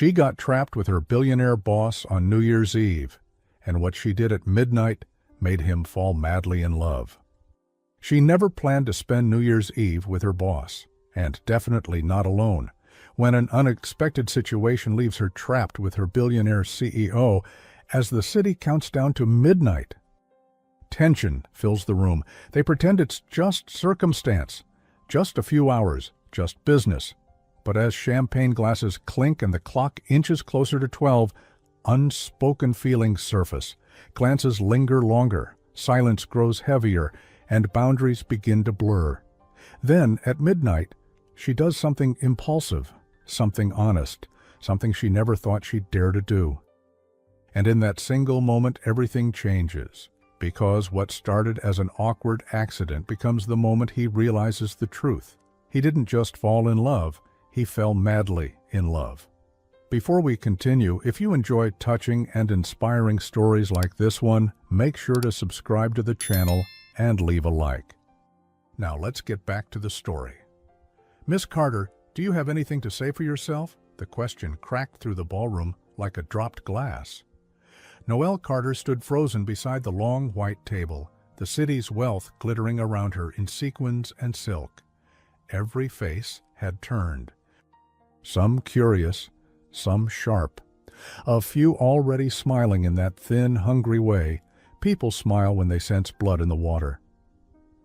She got trapped with her billionaire boss on New Year's Eve, and what she did at midnight made him fall madly in love. She never planned to spend New Year's Eve with her boss, and definitely not alone, when an unexpected situation leaves her trapped with her billionaire CEO as the city counts down to midnight. Tension fills the room. They pretend it's just circumstance, just a few hours, just business. But as champagne glasses clink and the clock inches closer to 12, unspoken feelings surface. Glances linger longer, silence grows heavier, and boundaries begin to blur. Then, at midnight, she does something impulsive, something honest, something she never thought she'd dare to do. And in that single moment, everything changes, because what started as an awkward accident becomes the moment he realizes the truth. He didn't just fall in love, he fell madly in love. Before we continue, if you enjoy touching and inspiring stories like this one, make sure to subscribe to the channel and leave a like. Now let's get back to the story. Miss Carter, do you have anything to say for yourself? The question cracked through the ballroom like a dropped glass. Noelle Carter stood frozen beside the long white table, the city's wealth glittering around her in sequins and silk. Every face had turned. Some curious, some sharp. A few already smiling in that thin, hungry way. People smile when they sense blood in the water.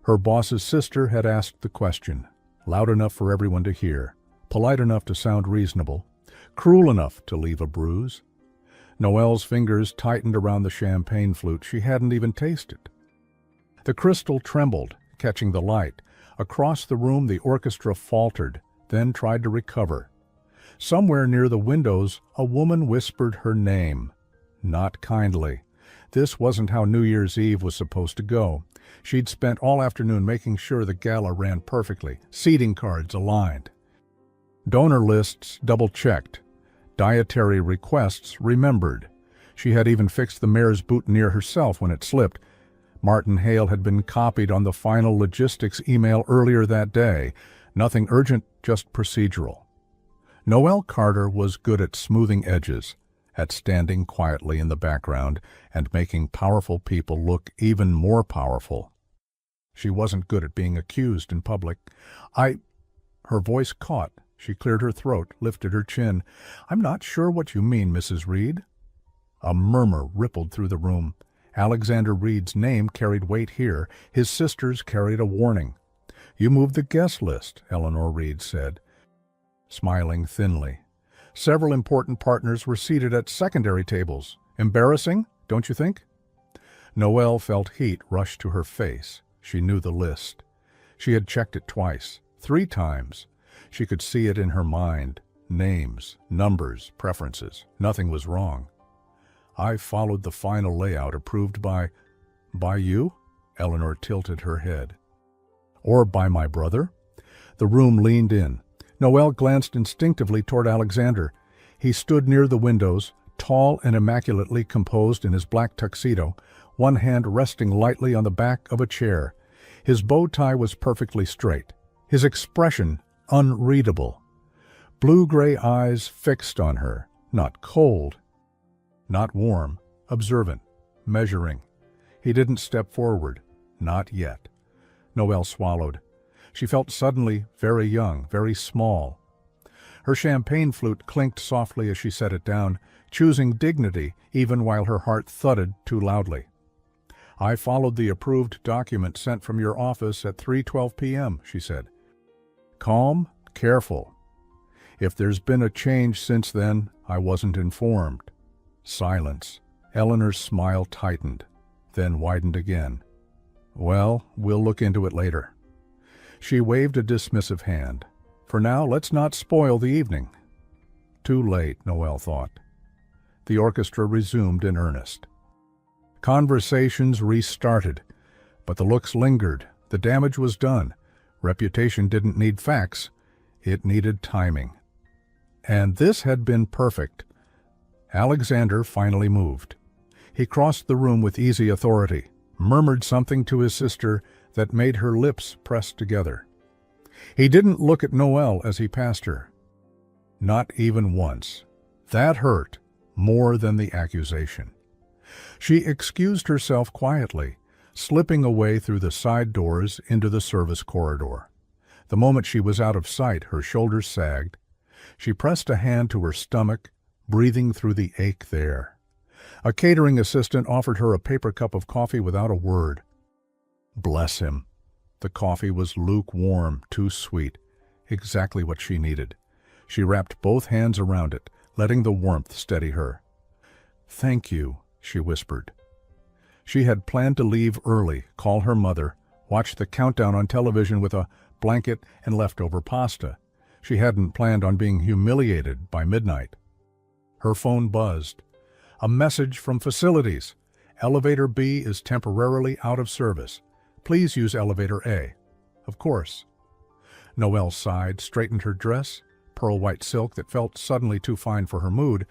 Her boss's sister had asked the question, loud enough for everyone to hear, polite enough to sound reasonable, cruel enough to leave a bruise. Noelle's fingers tightened around the champagne flute she hadn't even tasted. The crystal trembled, catching the light. Across the room the orchestra faltered, then tried to recover. Somewhere near the windows, a woman whispered her name. Not kindly. This wasn't how New Year's Eve was supposed to go. She'd spent all afternoon making sure the gala ran perfectly, seating cards aligned. Donor lists double-checked. Dietary requests remembered. She had even fixed the mayor's boutonniere herself when it slipped. Martin Hale had been copied on the final logistics email earlier that day. Nothing urgent, just procedural. Noelle Carter was good at smoothing edges, at standing quietly in the background and making powerful people look even more powerful. She wasn't good at being accused in public. Her voice caught. She cleared her throat, lifted her chin. "I'm not sure what you mean, Mrs. Reed." A murmur rippled through the room. Alexander Reed's name carried weight here. His sisters carried a warning. "You moved the guest list," Eleanor Reed said, smiling thinly. Several important partners were seated at secondary tables. Embarrassing, don't you think? Noelle felt heat rush to her face. She knew the list. She had checked it twice, 3 times. She could see it in her mind. Names, numbers, preferences. Nothing was wrong. "I followed the final layout approved by you?" Eleanor tilted her head. "Or by my brother?" The room leaned in. Noelle glanced instinctively toward Alexander. He stood near the windows, tall and immaculately composed in his black tuxedo, one hand resting lightly on the back of a chair. His bow tie was perfectly straight, his expression unreadable. Blue-gray eyes fixed on her, not cold, not warm, observant, measuring. He didn't step forward, not yet. Noelle swallowed. She felt suddenly very young, very small. Her champagne flute clinked softly as she set it down, choosing dignity even while her heart thudded too loudly. "I followed the approved document sent from your office at 3:12 p.m., she said. Calm, careful. If there's been a change since then, I wasn't informed. Silence. Eleanor's smile tightened, then widened again. "Well, we'll look into it later." She waved a dismissive hand. "For now, let's not spoil the evening." Too late, Noelle thought. The orchestra resumed in earnest. Conversations restarted, but the looks lingered. The damage was done. Reputation didn't need facts. It needed timing. And this had been perfect. Alexander finally moved. He crossed the room with easy authority, murmured something to his sister that made her lips press together. He didn't look at Noelle as he passed her. Not even once. That hurt more than the accusation. She excused herself quietly, slipping away through the side doors into the service corridor. The moment she was out of sight, her shoulders sagged. She pressed a hand to her stomach, breathing through the ache there. A catering assistant offered her a paper cup of coffee without a word. Bless him. The coffee was lukewarm, too sweet, exactly what she needed. She wrapped both hands around it, letting the warmth steady her. "Thank you," she whispered. She had planned to leave early, call her mother, watch the countdown on television with a blanket and leftover pasta. She hadn't planned on being humiliated by midnight. Her phone buzzed. A message from facilities. Elevator B is temporarily out of service. Please use elevator A. Of course. Noelle sighed, straightened her dress, pearl white silk that felt suddenly too fine for her mood,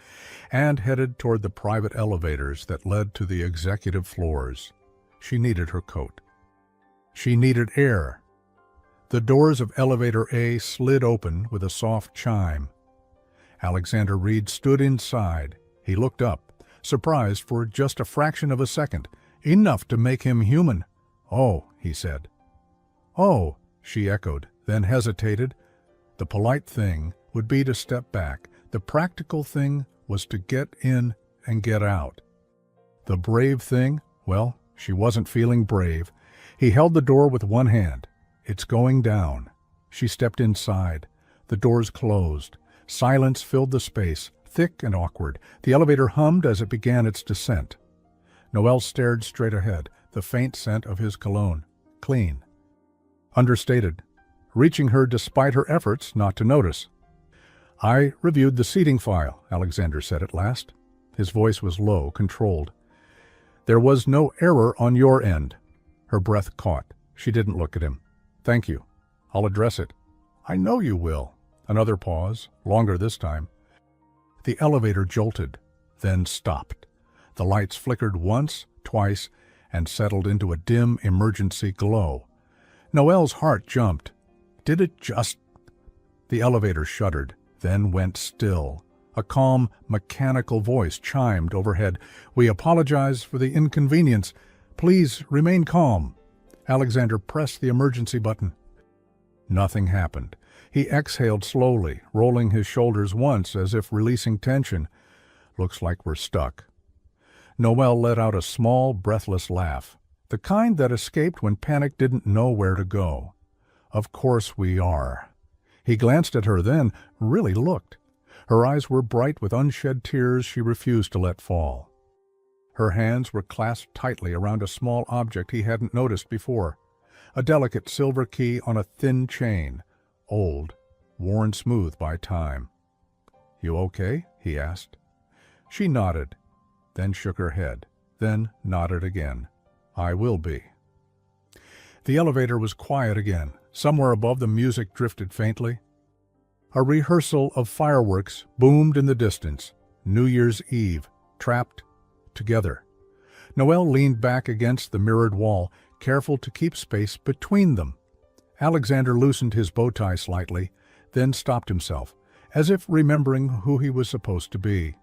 and headed toward the private elevators that led to the executive floors. She needed her coat. She needed air. The doors of elevator A slid open with a soft chime. Alexander Reed stood inside. He looked up, surprised for just a fraction of a second, enough to make him human. "Oh," he said. "Oh," she echoed, then hesitated. The polite thing would be to step back. The practical thing was to get in and get out. The brave thing, well, she wasn't feeling brave. He held the door with one hand. "It's going down." She stepped inside. The doors closed. Silence filled the space, thick and awkward. The elevator hummed as it began its descent. Noelle stared straight ahead, the faint scent of his cologne. Clean. Understated. Reaching her despite her efforts not to notice. "I reviewed the seating file," Alexander said at last. His voice was low, controlled. "There was no error on your end." Her breath caught. She didn't look at him. "Thank you. I'll address it." "I know you will." Another pause, longer this time. The elevator jolted, then stopped. The lights flickered once, twice, and settled into a dim emergency glow. Noelle's heart jumped. Did it just... The elevator shuddered, then went still. A calm, mechanical voice chimed overhead. "We apologize for the inconvenience. Please remain calm." Alexander pressed the emergency button. Nothing happened. He exhaled slowly, rolling his shoulders once as if releasing tension. "Looks like we're stuck." Noelle let out a small, breathless laugh, the kind that escaped when panic didn't know where to go. "Of course we are." He glanced at her then, really looked. Her eyes were bright with unshed tears she refused to let fall. Her hands were clasped tightly around a small object he hadn't noticed before. A delicate silver key on a thin chain, old, worn smooth by time. "You okay?" he asked. She nodded, then shook her head, then nodded again. "I will be." The elevator was quiet again. Somewhere above, the music drifted faintly. A rehearsal of fireworks boomed in the distance. New Year's Eve, trapped together. Noelle leaned back against the mirrored wall, careful to keep space between them. Alexander loosened his bow tie slightly, then stopped himself, as if remembering who he was supposed to be.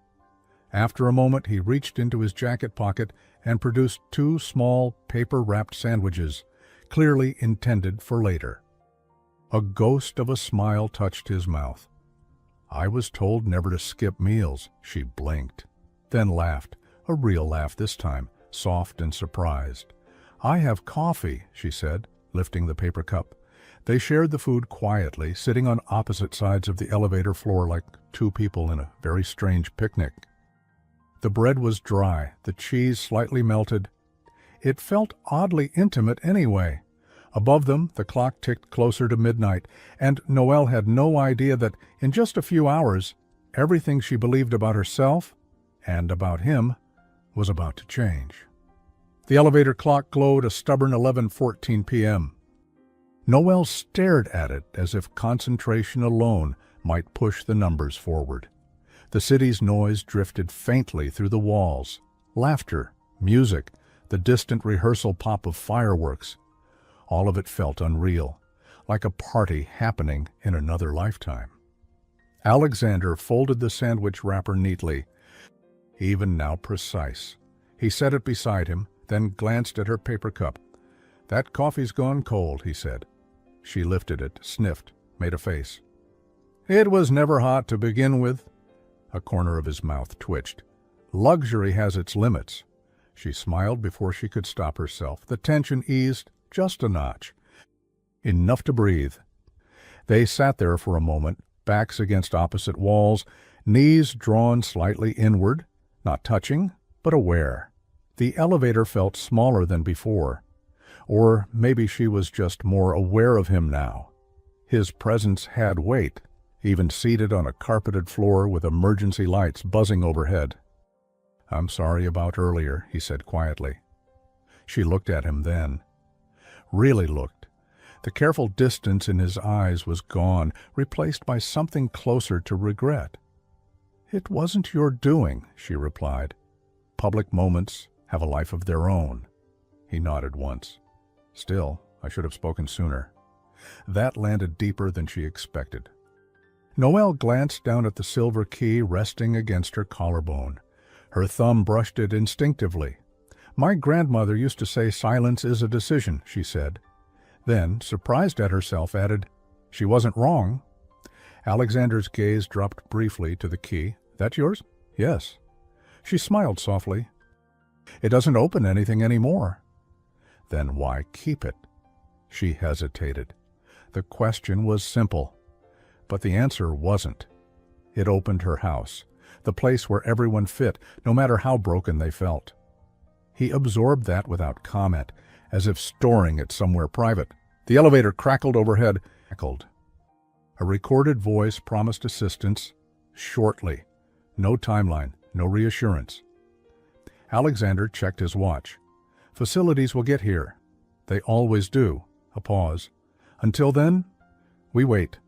After a moment, he reached into his jacket pocket and produced 2 small, paper-wrapped sandwiches, clearly intended for later. A ghost of a smile touched his mouth. "I was told never to skip meals." She blinked, then laughed, a real laugh this time, soft and surprised. "I have coffee," she said, lifting the paper cup. They shared the food quietly, sitting on opposite sides of the elevator floor like 2 people in a very strange picnic. The bread was dry, the cheese slightly melted. It felt oddly intimate anyway. Above them, the clock ticked closer to midnight, and Noelle had no idea that in just a few hours, everything she believed about herself and about him was about to change. The elevator clock glowed a stubborn 11:14 p.m. Noelle stared at it as if concentration alone might push the numbers forward. The city's noise drifted faintly through the walls. Laughter, music, the distant rehearsal pop of fireworks. All of it felt unreal, like a party happening in another lifetime. Alexander folded the sandwich wrapper neatly, even now precise. He set it beside him, then glanced at her paper cup. "That coffee's gone cold," he said. She lifted it, sniffed, made a face. "It was never hot to begin with." A corner of his mouth twitched. "Luxury has its limits." She smiled before she could stop herself. The tension eased just a notch. Enough to breathe. They sat there for a moment, backs against opposite walls, knees drawn slightly inward, not touching, but aware. The elevator felt smaller than before. Or maybe she was just more aware of him now. His presence had weight, even seated on a carpeted floor with emergency lights buzzing overhead. "I'm sorry about earlier," he said quietly. She looked at him then. Really looked. The careful distance in his eyes was gone, replaced by something closer to regret. "It wasn't your doing," she replied. "Public moments have a life of their own." He nodded once. "Still, I should have spoken sooner." That landed deeper than she expected. Noelle glanced down at the silver key resting against her collarbone. Her thumb brushed it instinctively. "My grandmother used to say silence is a decision," she said. Then, surprised at herself, added, "She wasn't wrong." Alexander's gaze dropped briefly to the key. "That yours?" "Yes." She smiled softly. "It doesn't open anything anymore." "Then why keep it?" She hesitated. The question was simple, but the answer wasn't. It opened her house, the place where everyone fit, no matter how broken they felt. He absorbed that without comment, as if storing it somewhere private. The elevator crackled overhead. A recorded voice promised assistance shortly. No timeline, no reassurance. Alexander checked his watch. "Facilities will get here." "They always do." A pause. "Until then, we wait."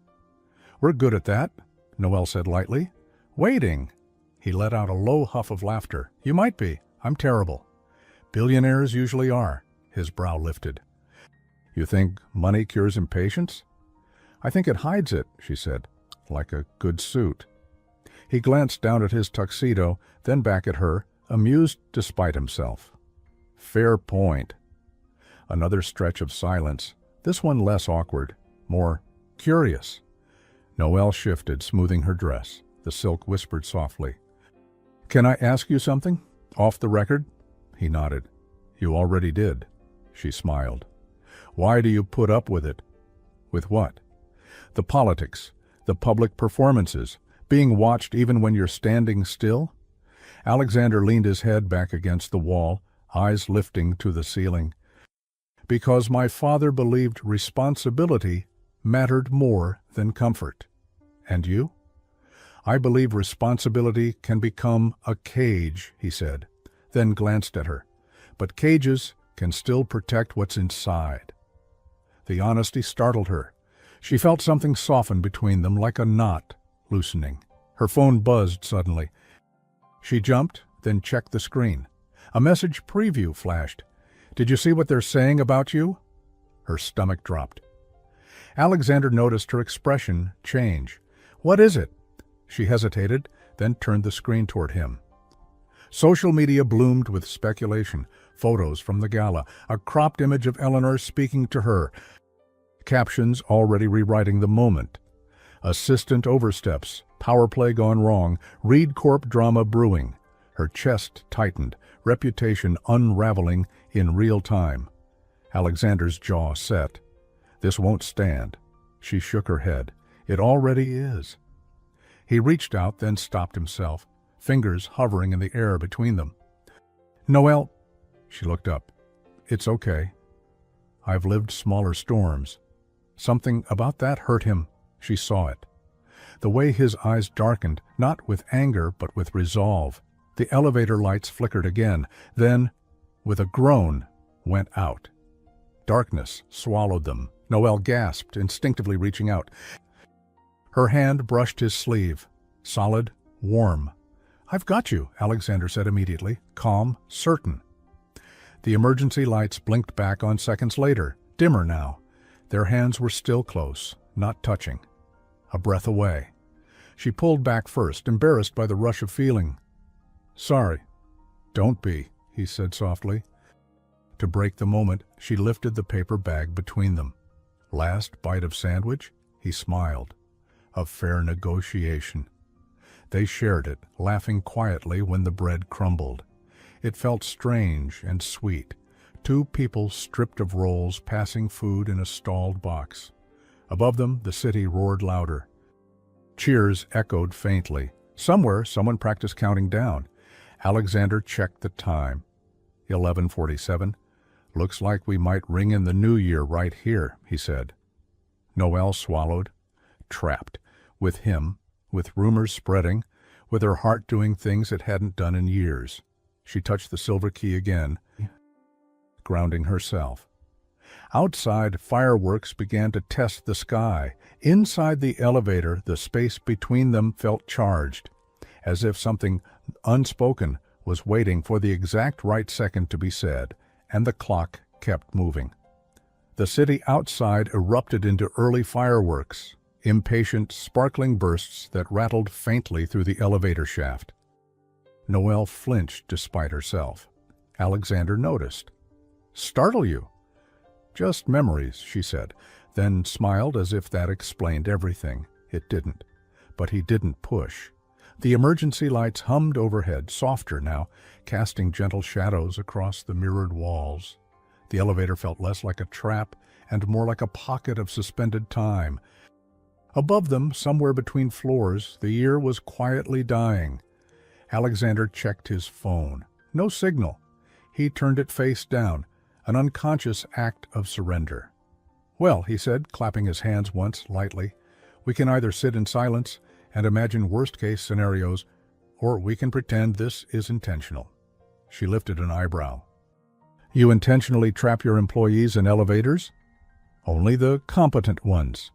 "We're good at that," Noelle said lightly. "Waiting." He let out a low huff of laughter. "You might be. I'm terrible." "Billionaires usually are." His brow lifted. "You think money cures impatience?" "I think it hides it," she said, "like a good suit." He glanced down at his tuxedo, then back at her, amused despite himself. "Fair point." Another stretch of silence, this one less awkward, more curious. Noelle shifted, smoothing her dress. The silk whispered softly, "Can I ask you something? Off the record?" He nodded. "You already did." She smiled. "Why do you put up with it?" "With what?" "The politics, the public performances, being watched even when you're standing still." Alexander leaned his head back against the wall, eyes lifting to the ceiling. "Because my father believed responsibility mattered more than comfort." "And you?" "I believe responsibility can become a cage," he said, then glanced at her. "But cages can still protect what's inside." The honesty startled her. She felt something soften between them, like a knot loosening. Her phone buzzed suddenly. She jumped, then checked the screen. A message preview flashed. "Did you see what they're saying about you?" Her stomach dropped. Alexander noticed her expression change. "What is it?" She hesitated, then turned the screen toward him. Social media bloomed with speculation. Photos from the gala, a cropped image of Eleanor speaking to her, captions already rewriting the moment. Assistant oversteps, power play gone wrong, Reed Corp drama brewing. Her chest tightened, reputation unraveling in real time. Alexander's jaw set. "This won't stand." She shook her head. "It already is." He reached out, then stopped himself, fingers hovering in the air between them. "Noelle," she looked up. "It's okay. I've lived smaller storms." Something about that hurt him. She saw it. The way his eyes darkened, not with anger, but with resolve. The elevator lights flickered again, then, with a groan, went out. Darkness swallowed them. Noelle gasped, instinctively reaching out. Her hand brushed his sleeve. Solid, warm. "I've got you," Alexander said immediately, calm, certain. The emergency lights blinked back on seconds later, dimmer now. Their hands were still close, not touching. A breath away. She pulled back first, embarrassed by the rush of feeling. "Sorry." "Don't be," he said softly. To break the moment, she lifted the paper bag between them. "Last bite of sandwich?" He smiled. "A fair negotiation." They shared it, laughing quietly when the bread crumbled. It felt strange and sweet. Two people stripped of roles passing food in a stalled box. Above them, the city roared louder. Cheers echoed faintly. Somewhere, someone practiced counting down. Alexander checked the time. 11:47. "Looks like we might ring in the new year right here," he said. Noelle swallowed. Trapped. With him, with rumors spreading, with her heart doing things it hadn't done in years. She touched the silver key again, grounding herself. Outside, fireworks began to test the sky. Inside the elevator, the space between them felt charged, as if something unspoken was waiting for the exact right second to be said, and the clock kept moving. The city outside erupted into early fireworks, impatient, sparkling bursts that rattled faintly through the elevator shaft. Noelle flinched despite herself. Alexander noticed. "Startle you?" "Just memories," she said, then smiled as if that explained everything. It didn't. But he didn't push. The emergency lights hummed overhead, softer now, casting gentle shadows across the mirrored walls. The elevator felt less like a trap and more like a pocket of suspended time. Above them, somewhere between floors, the year was quietly dying. Alexander checked his phone. No signal. He turned it face down, an unconscious act of surrender. "Well," he said, clapping his hands once lightly, "we can either sit in silence and imagine worst-case scenarios, or we can pretend this is intentional." She lifted an eyebrow. "You intentionally trap your employees in elevators?" "Only the competent ones."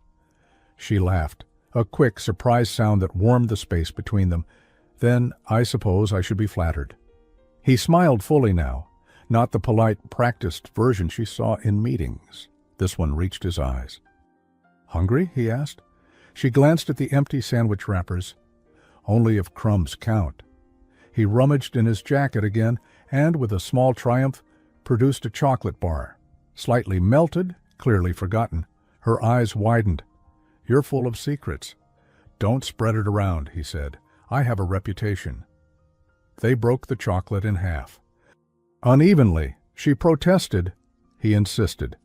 She laughed, a quick, surprised sound that warmed the space between them. "Then I suppose I should be flattered." He smiled fully now, not the polite, practiced version she saw in meetings. This one reached his eyes. "Hungry?" he asked. She glanced at the empty sandwich wrappers. "Only if crumbs count." He rummaged in his jacket again and, with a small triumph, produced a chocolate bar. Slightly melted, clearly forgotten. Her eyes widened. "You're full of secrets." "Don't spread it around," he said. "I have a reputation." They broke the chocolate in half. Unevenly, she protested. He insisted.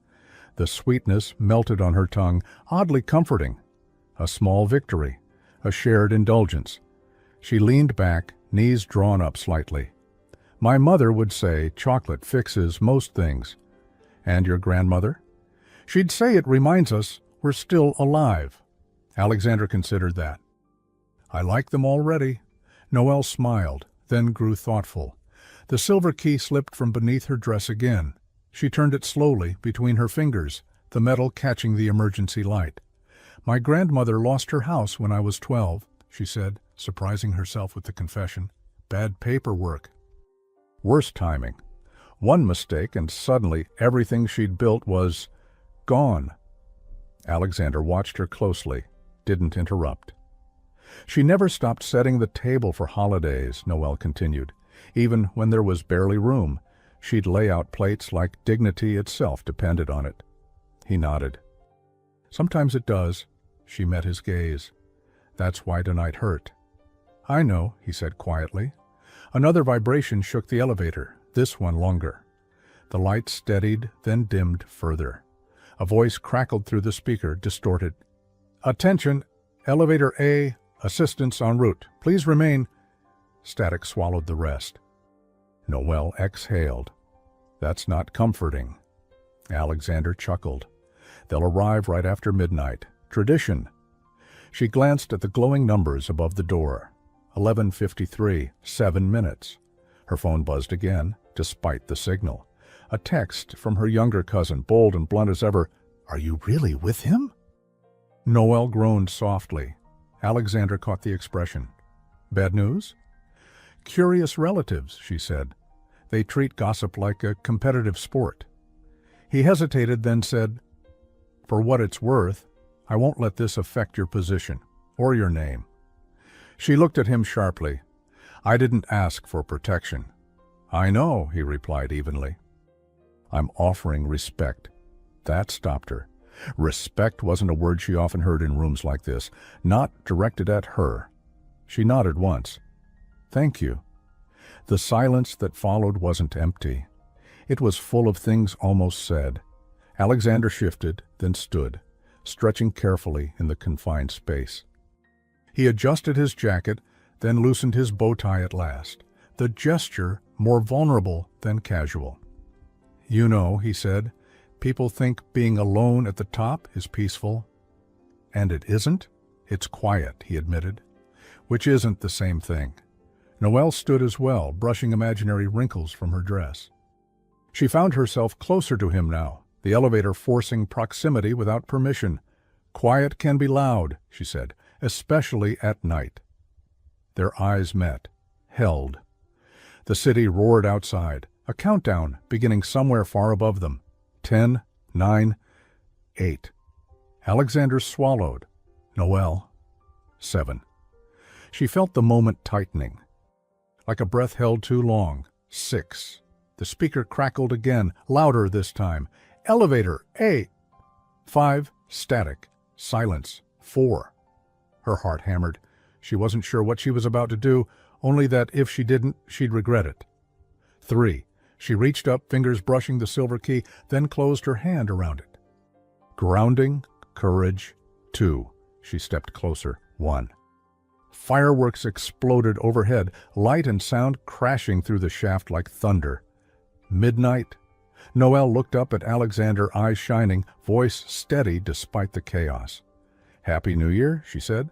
The sweetness melted on her tongue, oddly comforting. A small victory, a shared indulgence. She leaned back, knees drawn up slightly. "My mother would say chocolate fixes most things." "And your grandmother?" "She'd say it reminds us we're still alive." Alexander considered that. "I like them already." Noelle smiled, then grew thoughtful. The silver key slipped from beneath her dress again. She turned it slowly between her fingers, the metal catching the emergency light. "My grandmother lost her house when I was 12, she said, surprising herself with the confession. "Bad paperwork." Worse timing. One mistake, and suddenly everything she'd built was gone. Alexander watched her closely, didn't interrupt. "She never stopped setting the table for holidays," Noelle continued. "Even when there was barely room, she'd lay out plates like dignity itself depended on it." He nodded. "Sometimes it does." She met his gaze. "That's why tonight hurt." "I know," he said quietly. Another vibration shook the elevator, this one longer. The light steadied, then dimmed further. A voice crackled through the speaker, distorted. "Attention! Elevator A, assistance en route. Please remain." Static swallowed the rest. Noelle exhaled. "That's not comforting." Alexander chuckled. "They'll arrive right after midnight. Tradition." She glanced at the glowing numbers above the door. 11:53, 7 minutes. Her phone buzzed again, despite the signal. A text from her younger cousin, bold and blunt as ever. "Are you really with him?" Noelle groaned softly. Alexander caught the expression. "Bad news?" "Curious relatives," she said. "They treat gossip like a competitive sport." He hesitated, then said, "For what it's worth, I won't let this affect your position or your name." She looked at him sharply. "I didn't ask for protection." "I know," he replied evenly. "I'm offering respect." That stopped her. Respect wasn't a word she often heard in rooms like this, not directed at her. She nodded once. "Thank you." The silence that followed wasn't empty. It was full of things almost said. Alexander shifted, then stood, stretching carefully in the confined space. He adjusted his jacket, then loosened his bow tie at last, the gesture more vulnerable than casual. "You know," he said, "people think being alone at the top is peaceful." "And it isn't? It's quiet," he admitted, which isn't the same thing. Noelle stood as well, brushing imaginary wrinkles from her dress. She found herself closer to him now, the elevator forcing proximity without permission. "Quiet can be loud," she said, "especially at night." Their eyes met, held. The city roared outside, a countdown beginning somewhere far above them. 10, 9, 8. Alexander swallowed. Noelle. 7. She felt the moment tightening, like a breath held too long. 6. The speaker crackled again, louder this time. "Elevator, 8. 5. Static. Silence. 4. Her heart hammered. She wasn't sure what she was about to do, only that if she didn't, she'd regret it. 3. She reached up, fingers brushing the silver key, then closed her hand around it. Grounding, courage. 2. She stepped closer. 1. Fireworks exploded overhead, light and sound crashing through the shaft like thunder. Midnight. Noelle looked up at Alexander, eyes shining, voice steady despite the chaos. "Happy New Year," she said.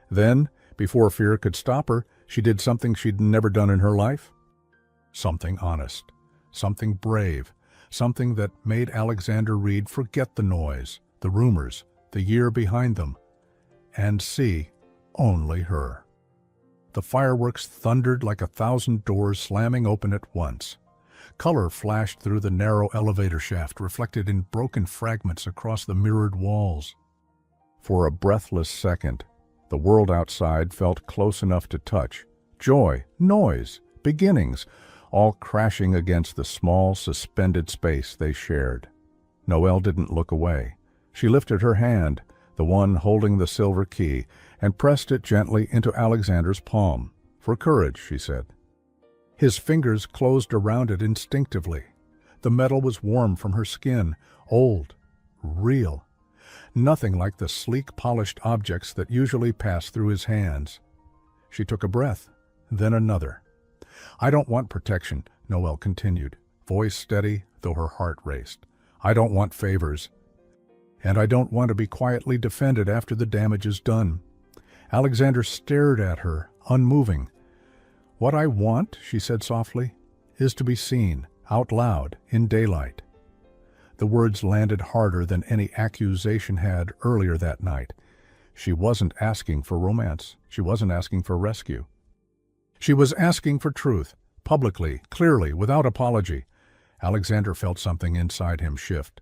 Then, before fear could stop her, she did something she'd never done in her life. Something honest, something brave, something that made Alexander Reed forget the noise, the rumors, the year behind them, and see only her. The fireworks thundered like 1,000 doors slamming open at once. Color flashed through the narrow elevator shaft, reflected in broken fragments across the mirrored walls. For a breathless second, the world outside felt close enough to touch. Joy, noise, beginnings, all crashing against the small, suspended space they shared. Noelle didn't look away. She lifted her hand, the one holding the silver key, and pressed it gently into Alexander's palm. "For courage," she said. His fingers closed around it instinctively. The metal was warm from her skin, old, real. Nothing like the sleek, polished objects that usually pass through his hands. She took a breath, then another. "I don't want protection," Noelle continued, voice steady, though her heart raced. "I don't want favors. And I don't want to be quietly defended after the damage is done." Alexander stared at her, unmoving. "What I want," she said softly, "is to be seen, out loud, in daylight." The words landed harder than any accusation had earlier that night. She wasn't asking for romance. She wasn't asking for rescue. She was asking for truth, publicly, clearly, without apology. Alexander felt something inside him shift.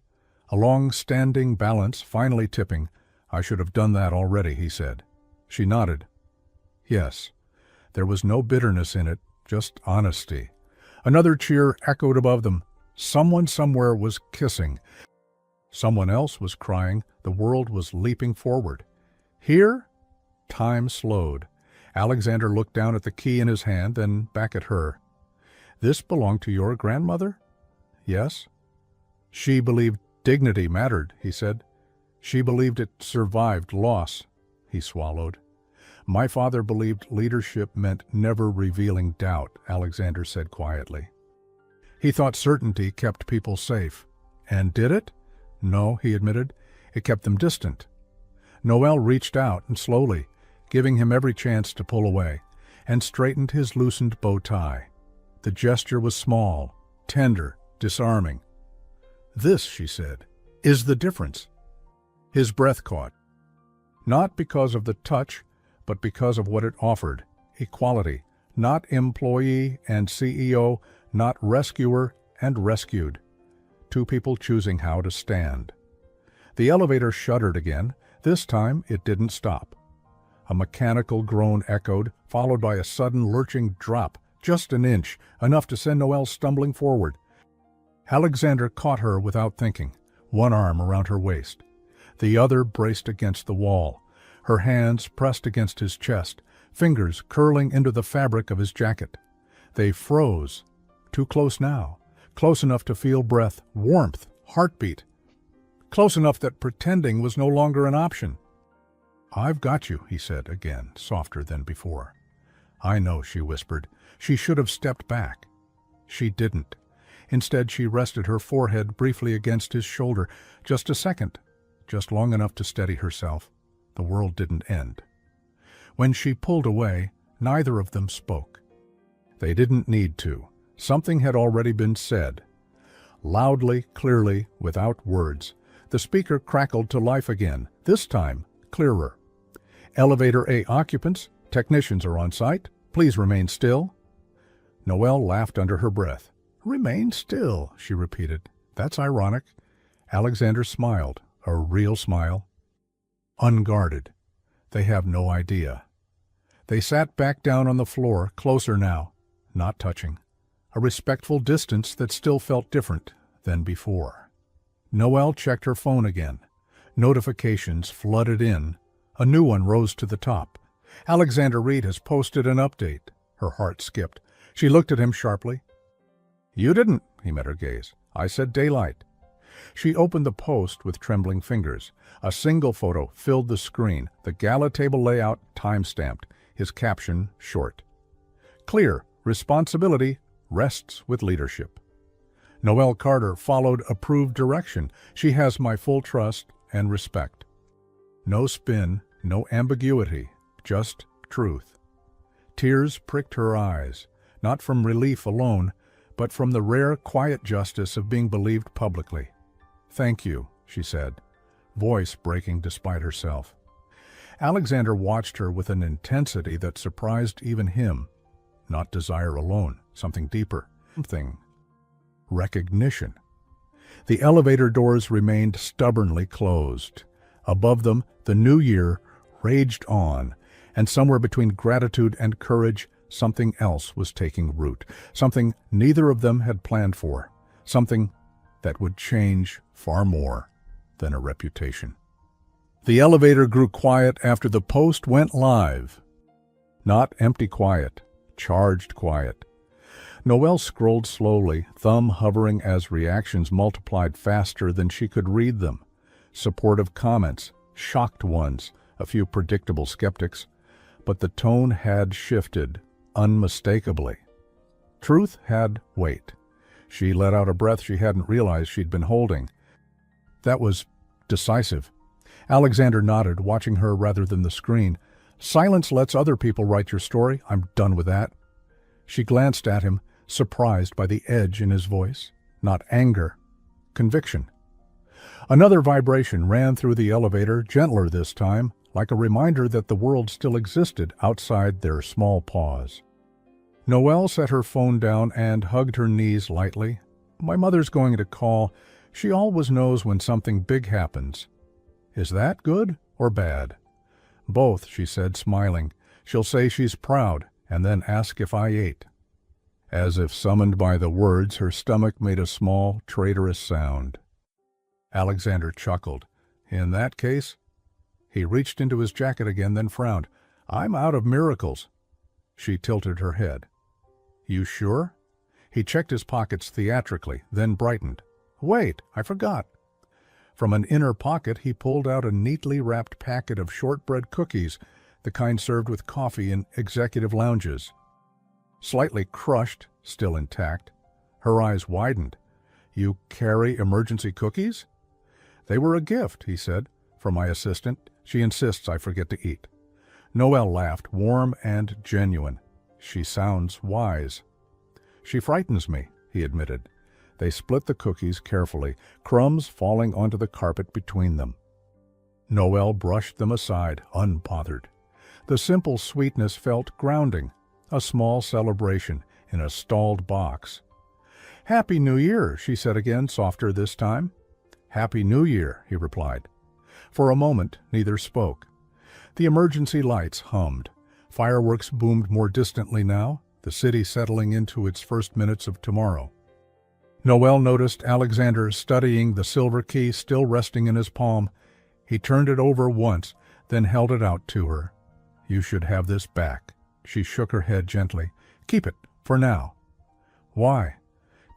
A long-standing balance finally tipping. "I should have done that already," he said. She nodded. Yes. There was no bitterness in it, just honesty. Another cheer echoed above them. Someone somewhere was kissing. Someone else was crying. The world was leaping forward. Here? Time slowed. Alexander looked down at the key in his hand, then back at her. "This belonged to your grandmother?" "Yes." "She believed dignity mattered," he said. "She believed it survived loss." He swallowed. "My father believed leadership meant never revealing doubt," Alexander said quietly. "He thought certainty kept people safe." "And did it?" "No," he admitted. "It kept them distant." Noelle reached out and slowly, giving him every chance to pull away, and straightened his loosened bow tie. The gesture was small, tender, disarming. "This," she said, "is the difference." His breath caught. Not because of the touch, but because of what it offered. Equality, not employee and CEO, not rescuer and rescued. Two people choosing how to stand. The elevator shuddered again. This time it didn't stop. A mechanical groan echoed, followed by a sudden lurching drop, just an inch, enough to send Noelle stumbling forward. Alexander caught her without thinking, one arm around her waist. The other braced against the wall, her hands pressed against his chest, fingers curling into the fabric of his jacket. They froze, too close now, close enough to feel breath, warmth, heartbeat. Close enough that pretending was no longer an option. "I've got you," he said again, softer than before. "I know," she whispered. She should have stepped back. She didn't. Instead, she rested her forehead briefly against his shoulder. Just a second, just long enough to steady herself. The world didn't end. When she pulled away, neither of them spoke. They didn't need to. Something had already been said. Loudly, clearly, without words, the speaker crackled to life again, this time clearer. "Elevator A occupants, technicians are on site. Please remain still." Noelle laughed under her breath. "Remain still," she repeated. "That's ironic." Alexander smiled, a real smile. Unguarded. They have no idea. They sat back down on the floor, closer now, not touching. A respectful distance that still felt different than before. Noelle checked her phone again. Notifications flooded in. A new one rose to the top. "Alexander Reed has posted an update." Her heart skipped. She looked at him sharply. "You didn't," he met her gaze. "I said daylight." She opened the post with trembling fingers. A single photo filled the screen, the gala table layout time-stamped, his caption short. "Clear. Responsibility rests with leadership." Noelle Carter followed approved direction. "She has my full trust and respect." No spin, no ambiguity, just truth. Tears pricked her eyes, not from relief alone, but from the rare, quiet justice of being believed publicly. "Thank you," she said, voice breaking despite herself. Alexander watched her with an intensity that surprised even him. Not desire alone, something deeper, something. Recognition. The elevator doors remained stubbornly closed. Above them, the new year raged on, and somewhere between gratitude and courage, something else was taking root, something neither of them had planned for, something that would change far more than a reputation. The elevator grew quiet after the post went live. Not empty quiet, charged quiet. Noelle scrolled slowly, thumb hovering as reactions multiplied faster than she could read them. Supportive comments, shocked ones, a few predictable skeptics, but the tone had shifted, unmistakably. Truth had weight. She let out a breath she hadn't realized she'd been holding. That was decisive. Alexander nodded, watching her rather than the screen. "Silence lets other people write your story. I'm done with that." She glanced at him, surprised by the edge in his voice. Not anger, conviction. Another vibration ran through the elevator, gentler this time, like a reminder that the world still existed outside their small paws. Noelle set her phone down and hugged her knees lightly. "My mother's going to call. She always knows when something big happens." "Is that good or bad?" "Both," she said, smiling. "She'll say she's proud, and then ask if I ate." As if summoned by the words, her stomach made a small, traitorous sound. Alexander chuckled. "In that case?" He reached into his jacket again, then frowned. "I'm out of miracles." She tilted her head. "You sure?" He checked his pockets theatrically, then brightened. "Wait, I forgot." From an inner pocket he pulled out a neatly wrapped packet of shortbread cookies, the kind served with coffee in executive lounges. Slightly crushed, still intact, her eyes widened. "You carry emergency cookies?" "They were a gift," he said, "from my assistant. She insists I forget to eat." Noelle laughed, warm and genuine. "She sounds wise." "She frightens me," he admitted. They split the cookies carefully, crumbs falling onto the carpet between them. Noelle brushed them aside, unbothered. The simple sweetness felt grounding, a small celebration in a stalled box. "Happy New Year," she said again, softer this time. "Happy New Year," he replied. For a moment, neither spoke. The emergency lights hummed. Fireworks boomed more distantly now, the city settling into its first minutes of tomorrow. Noel noticed Alexander studying the silver key still resting in his palm. He turned it over once, then held it out to her. "You should have this back." She shook her head gently. "Keep it, for now." "Why?"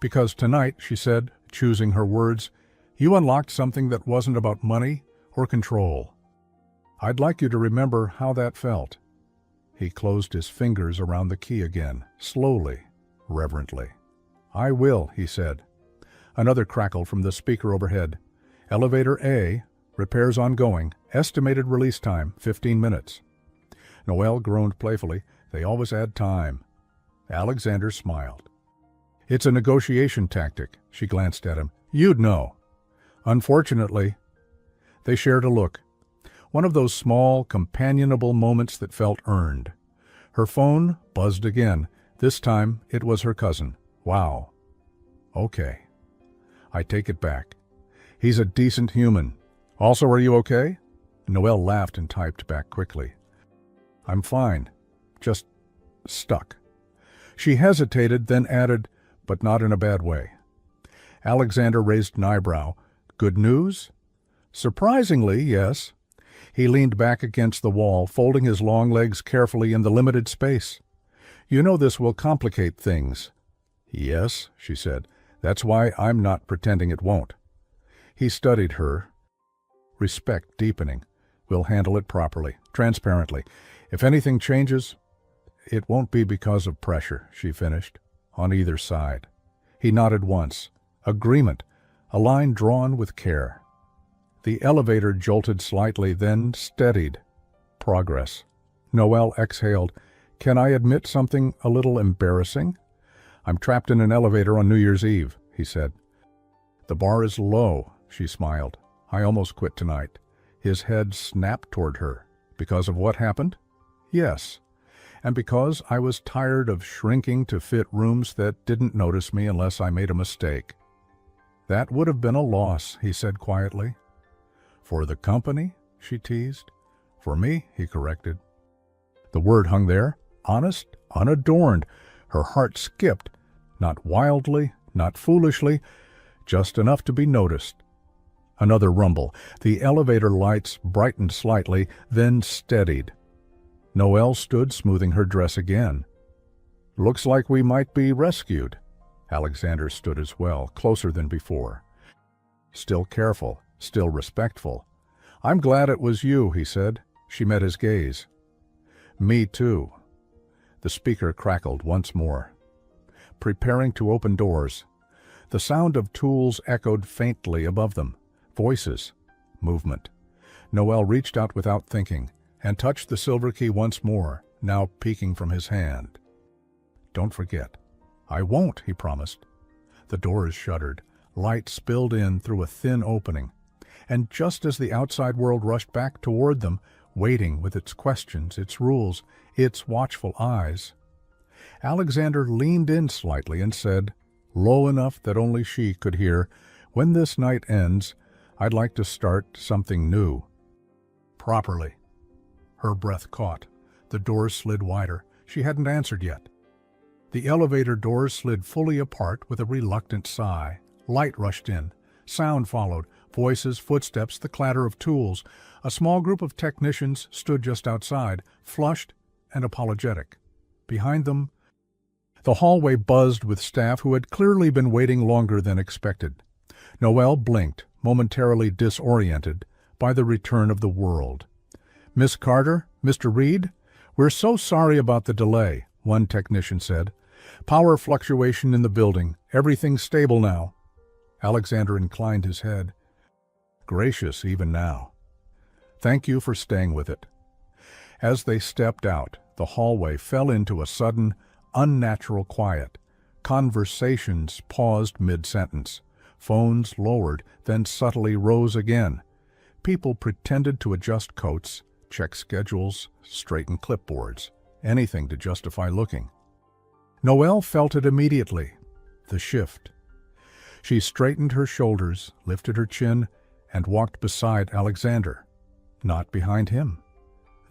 "Because tonight," she said, choosing her words, "you unlocked something that wasn't about money or control. I'd like you to remember how that felt." He closed his fingers around the key again, slowly, reverently. "I will," he said. Another crackle from the speaker overhead. "Elevator A, repairs ongoing, estimated release time, 15 minutes. Noel groaned playfully. "They always add time." Alexander smiled. "It's a negotiation tactic." She glanced at him. "You'd know." "Unfortunately." They shared a look. One of those small, companionable moments that felt earned. Her phone buzzed again. This time it was her cousin. "Wow." "Okay. I take it back. He's a decent human. Also, are you okay?" Noel laughed and typed back quickly. "I'm fine. Just stuck." She hesitated, then added, "But not in a bad way." Alexander raised an eyebrow. "Good news?" "Surprisingly, yes." He leaned back against the wall, folding his long legs carefully in the limited space. "You know this will complicate things." "Yes," she said. "That's why I'm not pretending it won't." He studied her, respect deepening. "We'll handle it properly, transparently. If anything changes, it won't be because of pressure," she finished, "on either side." He nodded once. Agreement, a line drawn with care. The elevator jolted slightly, then steadied. Progress. Noel exhaled. "Can I admit something a little embarrassing?" "I'm trapped in an elevator on New Year's Eve," he said. "The bar is low," she smiled. "I almost quit tonight." His head snapped toward her. "Because of what happened?" "Yes. And because I was tired of shrinking to fit rooms that didn't notice me unless I made a mistake." "That would have been a loss," he said quietly. "For the company?" she teased. "For me," he corrected. The word hung there, honest, unadorned. Her heart skipped, not wildly, not foolishly, just enough to be noticed. Another rumble. The elevator lights brightened slightly, then steadied. Noel stood smoothing her dress again. "Looks like we might be rescued." Alexander stood as well, closer than before. Still careful, still respectful. "I'm glad it was you," he said. She met his gaze. "Me too." The speaker crackled once more. Preparing to open doors. The sound of tools echoed faintly above them. Voices. Movement. Noel reached out without thinking and touched the silver key once more, now peeking from his hand. "Don't forget." "I won't," he promised. The doors shuddered. Light spilled in through a thin opening. And just as the outside world rushed back toward them, waiting with its questions, its rules, its watchful eyes, Alexander leaned in slightly and said, low enough that only she could hear, "When this night ends, I'd like to start something new. Properly." Her breath caught. The doors slid wider. She hadn't answered yet. The elevator doors slid fully apart with a reluctant sigh. Light rushed in. Sound followed. Voices, footsteps, the clatter of tools. A small group of technicians stood just outside, flushed and apologetic. Behind them, the hallway buzzed with staff who had clearly been waiting longer than expected. Noel blinked, momentarily disoriented by the return of the world. "Miss Carter, Mr. Reed, we're so sorry about the delay," one technician said. "Power fluctuation in the building. Everything's stable now." Alexander inclined his head. Gracious even now. "Thank you for staying with it." As they stepped out, the hallway fell into a sudden, unnatural quiet. Conversations paused mid-sentence. Phones lowered, then subtly rose again. People pretended to adjust coats, check schedules, straighten clipboards, anything to justify looking. Noel felt it immediately, the shift. She straightened her shoulders, lifted her chin, and walked beside Alexander, not behind him.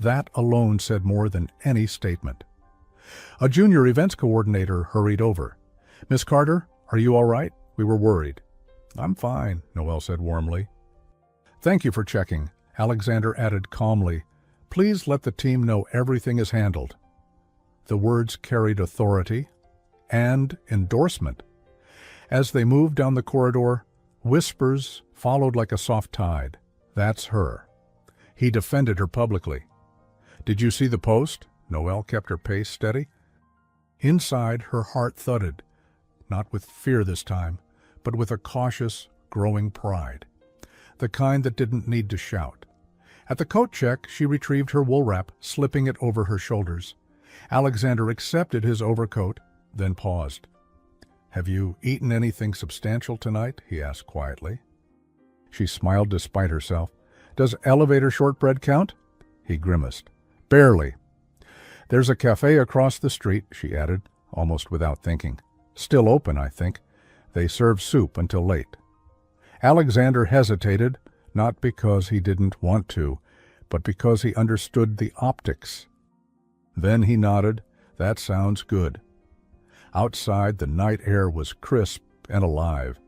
That alone said more than any statement. A junior events coordinator hurried over. "Miss Carter, are you all right? We were worried." "I'm fine," Noelle said warmly. "Thank you for checking," Alexander added calmly. "Please let the team know everything is handled." The words carried authority and endorsement. As they moved down the corridor, whispers followed like a soft tide. "That's her." He defended her publicly. "Did you see the post?" Noelle kept her pace steady. Inside, her heart thudded, not with fear this time, but with a cautious, growing pride. The kind that didn't need to shout. At the coat check, she retrieved her wool wrap, slipping it over her shoulders. Alexander accepted his overcoat, then paused. "Have you eaten anything substantial tonight?" he asked quietly. She smiled despite herself. "Does elevator shortbread count?" He grimaced. "Barely." "There's a cafe across the street," she added, almost without thinking. "Still open, I think. They serve soup until late." Alexander hesitated, not because he didn't want to, but because he understood the optics. Then he nodded. "That sounds good." Outside, the night air was crisp and alive.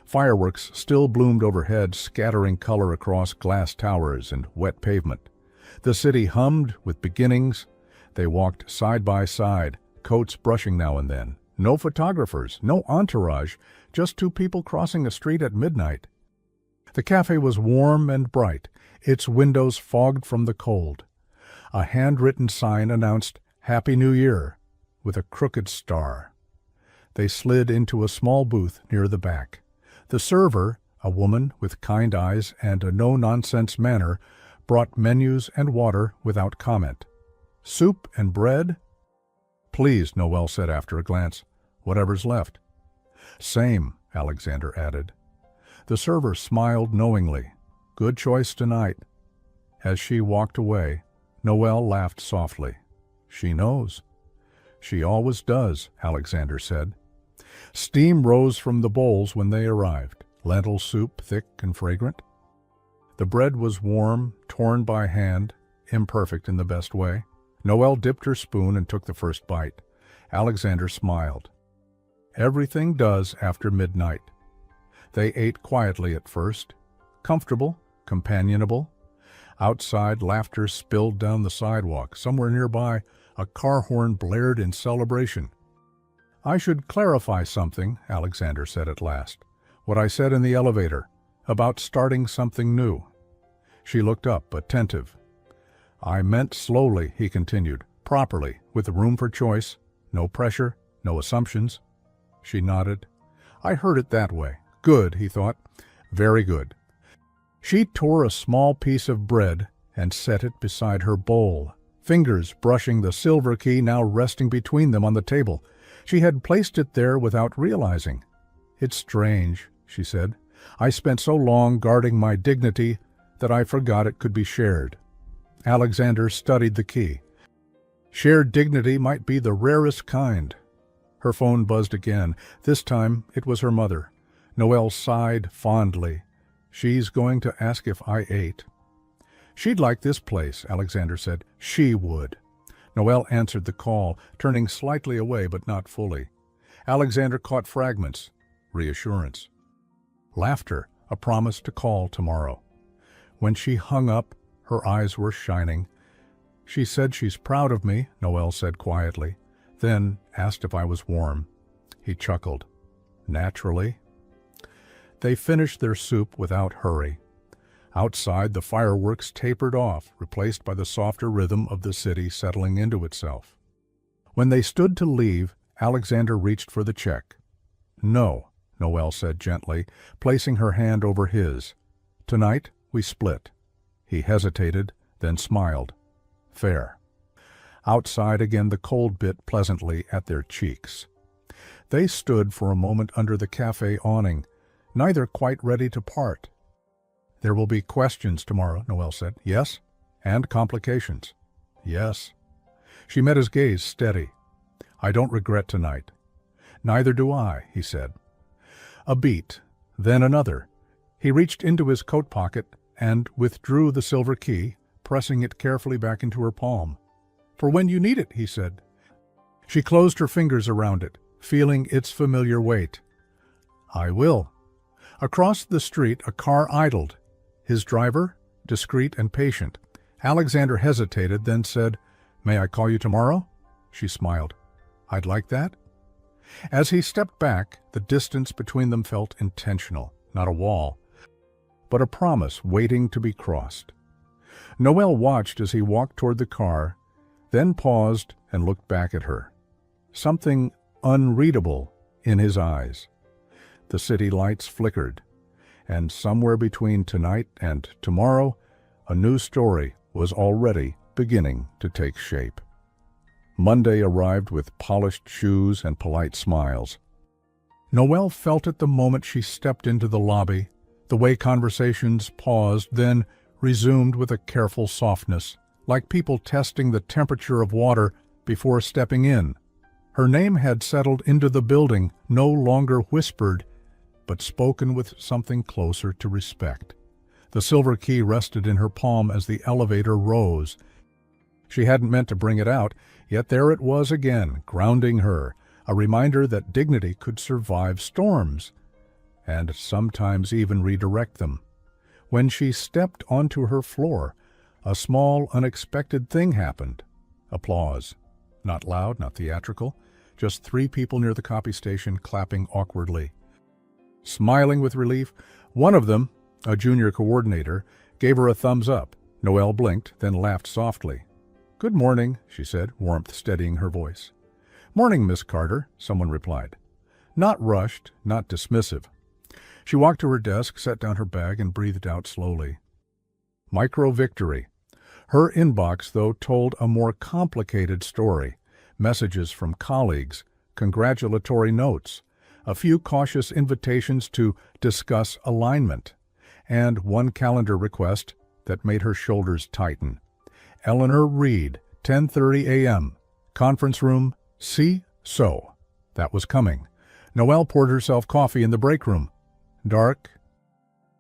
Fireworks still bloomed overhead, scattering color across glass towers and wet pavement. The city hummed with beginnings. They walked side by side, coats brushing now and then. No photographers, no entourage, just two people crossing a street at midnight. The cafe was warm and bright, its windows fogged from the cold. A handwritten sign announced "Happy New Year," with a crooked star. They slid into a small booth near the back. The server, a woman with kind eyes and a no-nonsense manner, brought menus and water without comment. "Soup and bread?" "Please," Noelle said after a glance. "Whatever's left." "Same," Alexander added. The server smiled knowingly. "Good choice tonight." As she walked away, Noelle laughed softly. "She knows." "She always does," Alexander said. Steam rose from the bowls when they arrived, lentil soup thick and fragrant. The bread was warm, torn by hand, imperfect in the best way. Noelle dipped her spoon and took the first bite. Alexander smiled. Everything does after midnight. They ate quietly at first, comfortable, companionable. Outside, laughter spilled down the sidewalk. Somewhere nearby, a car horn blared in celebration. "I should clarify something," Alexander said at last. "What I said in the elevator, about starting something new." She looked up, attentive. "I meant slowly," he continued, "properly, with room for choice, no pressure, no assumptions." She nodded. "I heard it that way." Good, he thought. Very good. She tore a small piece of bread and set it beside her bowl, fingers brushing the silver key now resting between them on the table. She had placed it there without realizing. "It's strange," she said. "I spent so long guarding my dignity that I forgot it could be shared." Alexander studied the key. Shared dignity might be the rarest kind. Her phone buzzed again. This time it was her mother. Noelle sighed fondly. "She's going to ask if I ate." "She'd like this place," Alexander said. "She would." Noelle answered the call, turning slightly away but not fully. Alexander caught fragments. Reassurance. Laughter, a promise to call tomorrow. When she hung up, her eyes were shining. "She said she's proud of me," Noelle said quietly, then asked if I was warm. He chuckled. "Naturally." They finished their soup without hurry. Outside, the fireworks tapered off, replaced by the softer rhythm of the city settling into itself. When they stood to leave, Alexander reached for the check. "No," Noelle said gently, placing her hand over his. "Tonight, we split." He hesitated, then smiled. "Fair." Outside again the cold bit pleasantly at their cheeks. They stood for a moment under the cafe awning, neither quite ready to part. "There will be questions tomorrow," Noelle said. "Yes?" "And complications." "Yes." She met his gaze steady. "I don't regret tonight." "Neither do I," he said. A beat, then another. He reached into his coat pocket and withdrew the silver key, pressing it carefully back into her palm. "For when you need it," he said. She closed her fingers around it, feeling its familiar weight. "I will." Across the street, a car idled. His driver, discreet and patient. Alexander hesitated, then said, "May I call you tomorrow?" She smiled. "I'd like that." As he stepped back, the distance between them felt intentional, not a wall, but a promise waiting to be crossed. Noelle watched as he walked toward the car, then paused and looked back at her. Something unreadable in his eyes. The city lights flickered, and somewhere between tonight and tomorrow, a new story was already beginning to take shape. Monday arrived with polished shoes and polite smiles. Noelle felt it the moment she stepped into the lobby, the way conversations paused, then resumed with a careful softness, like people testing the temperature of water before stepping in. Her name had settled into the building, no longer whispered, but spoken with something closer to respect. The silver key rested in her palm as the elevator rose. She hadn't meant to bring it out, yet there it was again, grounding her, a reminder that dignity could survive storms, and sometimes even redirect them. When she stepped onto her floor, a small, unexpected thing happened. Applause. Not loud, not theatrical, just 3 people near the copy station clapping awkwardly. Smiling with relief, one of them, a junior coordinator, gave her a thumbs up. Noelle blinked, then laughed softly. "Good morning," she said, warmth steadying her voice. "Morning, Miss Carter," someone replied. Not rushed, not dismissive. She walked to her desk, set down her bag, and breathed out slowly. Micro-victory. Her inbox, though, told a more complicated story. Messages from colleagues, congratulatory notes, a few cautious invitations to discuss alignment, and one calendar request that made her shoulders tighten. Eleanor Reed, 10:30 a.m., conference room C. So. That was coming. Noelle poured herself coffee in the break room. Dark,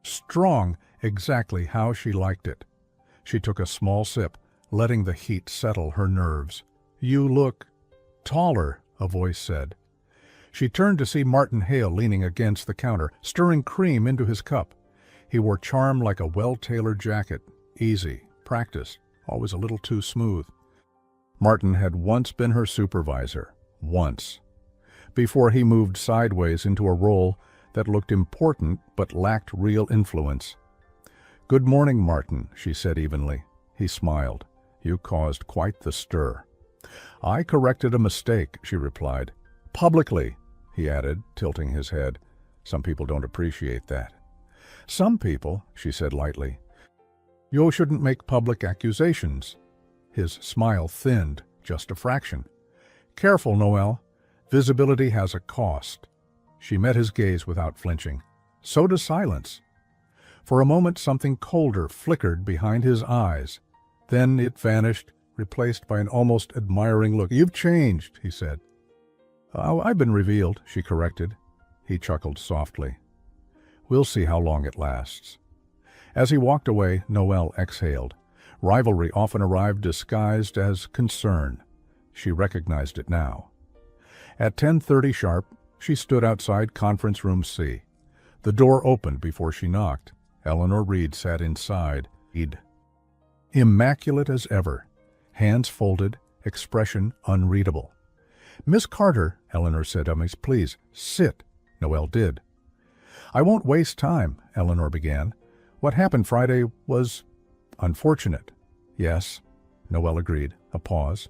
strong, exactly how she liked it. She took a small sip, letting the heat settle her nerves. "You look taller," a voice said. She turned to see Martin Hale leaning against the counter, stirring cream into his cup. He wore charm like a well-tailored jacket, easy, practiced, always a little too smooth. Martin had once been her supervisor, once, before he moved sideways into a role that looked important but lacked real influence. "Good morning, Martin," she said evenly. He smiled. "You caused quite the stir." "I corrected a mistake," she replied. "Publicly," he added, tilting his head. "Some people don't appreciate that." "Some people," she said lightly. "You shouldn't make public accusations." His smile thinned, just a fraction. "Careful, Noelle. Visibility has a cost." She met his gaze without flinching. So does silence. For a moment something colder flickered behind his eyes. Then it vanished, replaced by an almost admiring look. "You've changed," he said. "Oh, I've been revealed," she corrected. He chuckled softly. "We'll see how long it lasts." As he walked away, Noelle exhaled. Rivalry often arrived disguised as concern. She recognized it now. At 10:30 sharp, she stood outside Conference Room C. The door opened before she knocked. Eleanor Reed sat inside, immaculate as ever, hands folded, expression unreadable. "Miss Carter," Eleanor said, "please, sit." Noelle did. "I won't waste time," Eleanor began. "What happened Friday was unfortunate." "Yes," Noelle agreed. A pause.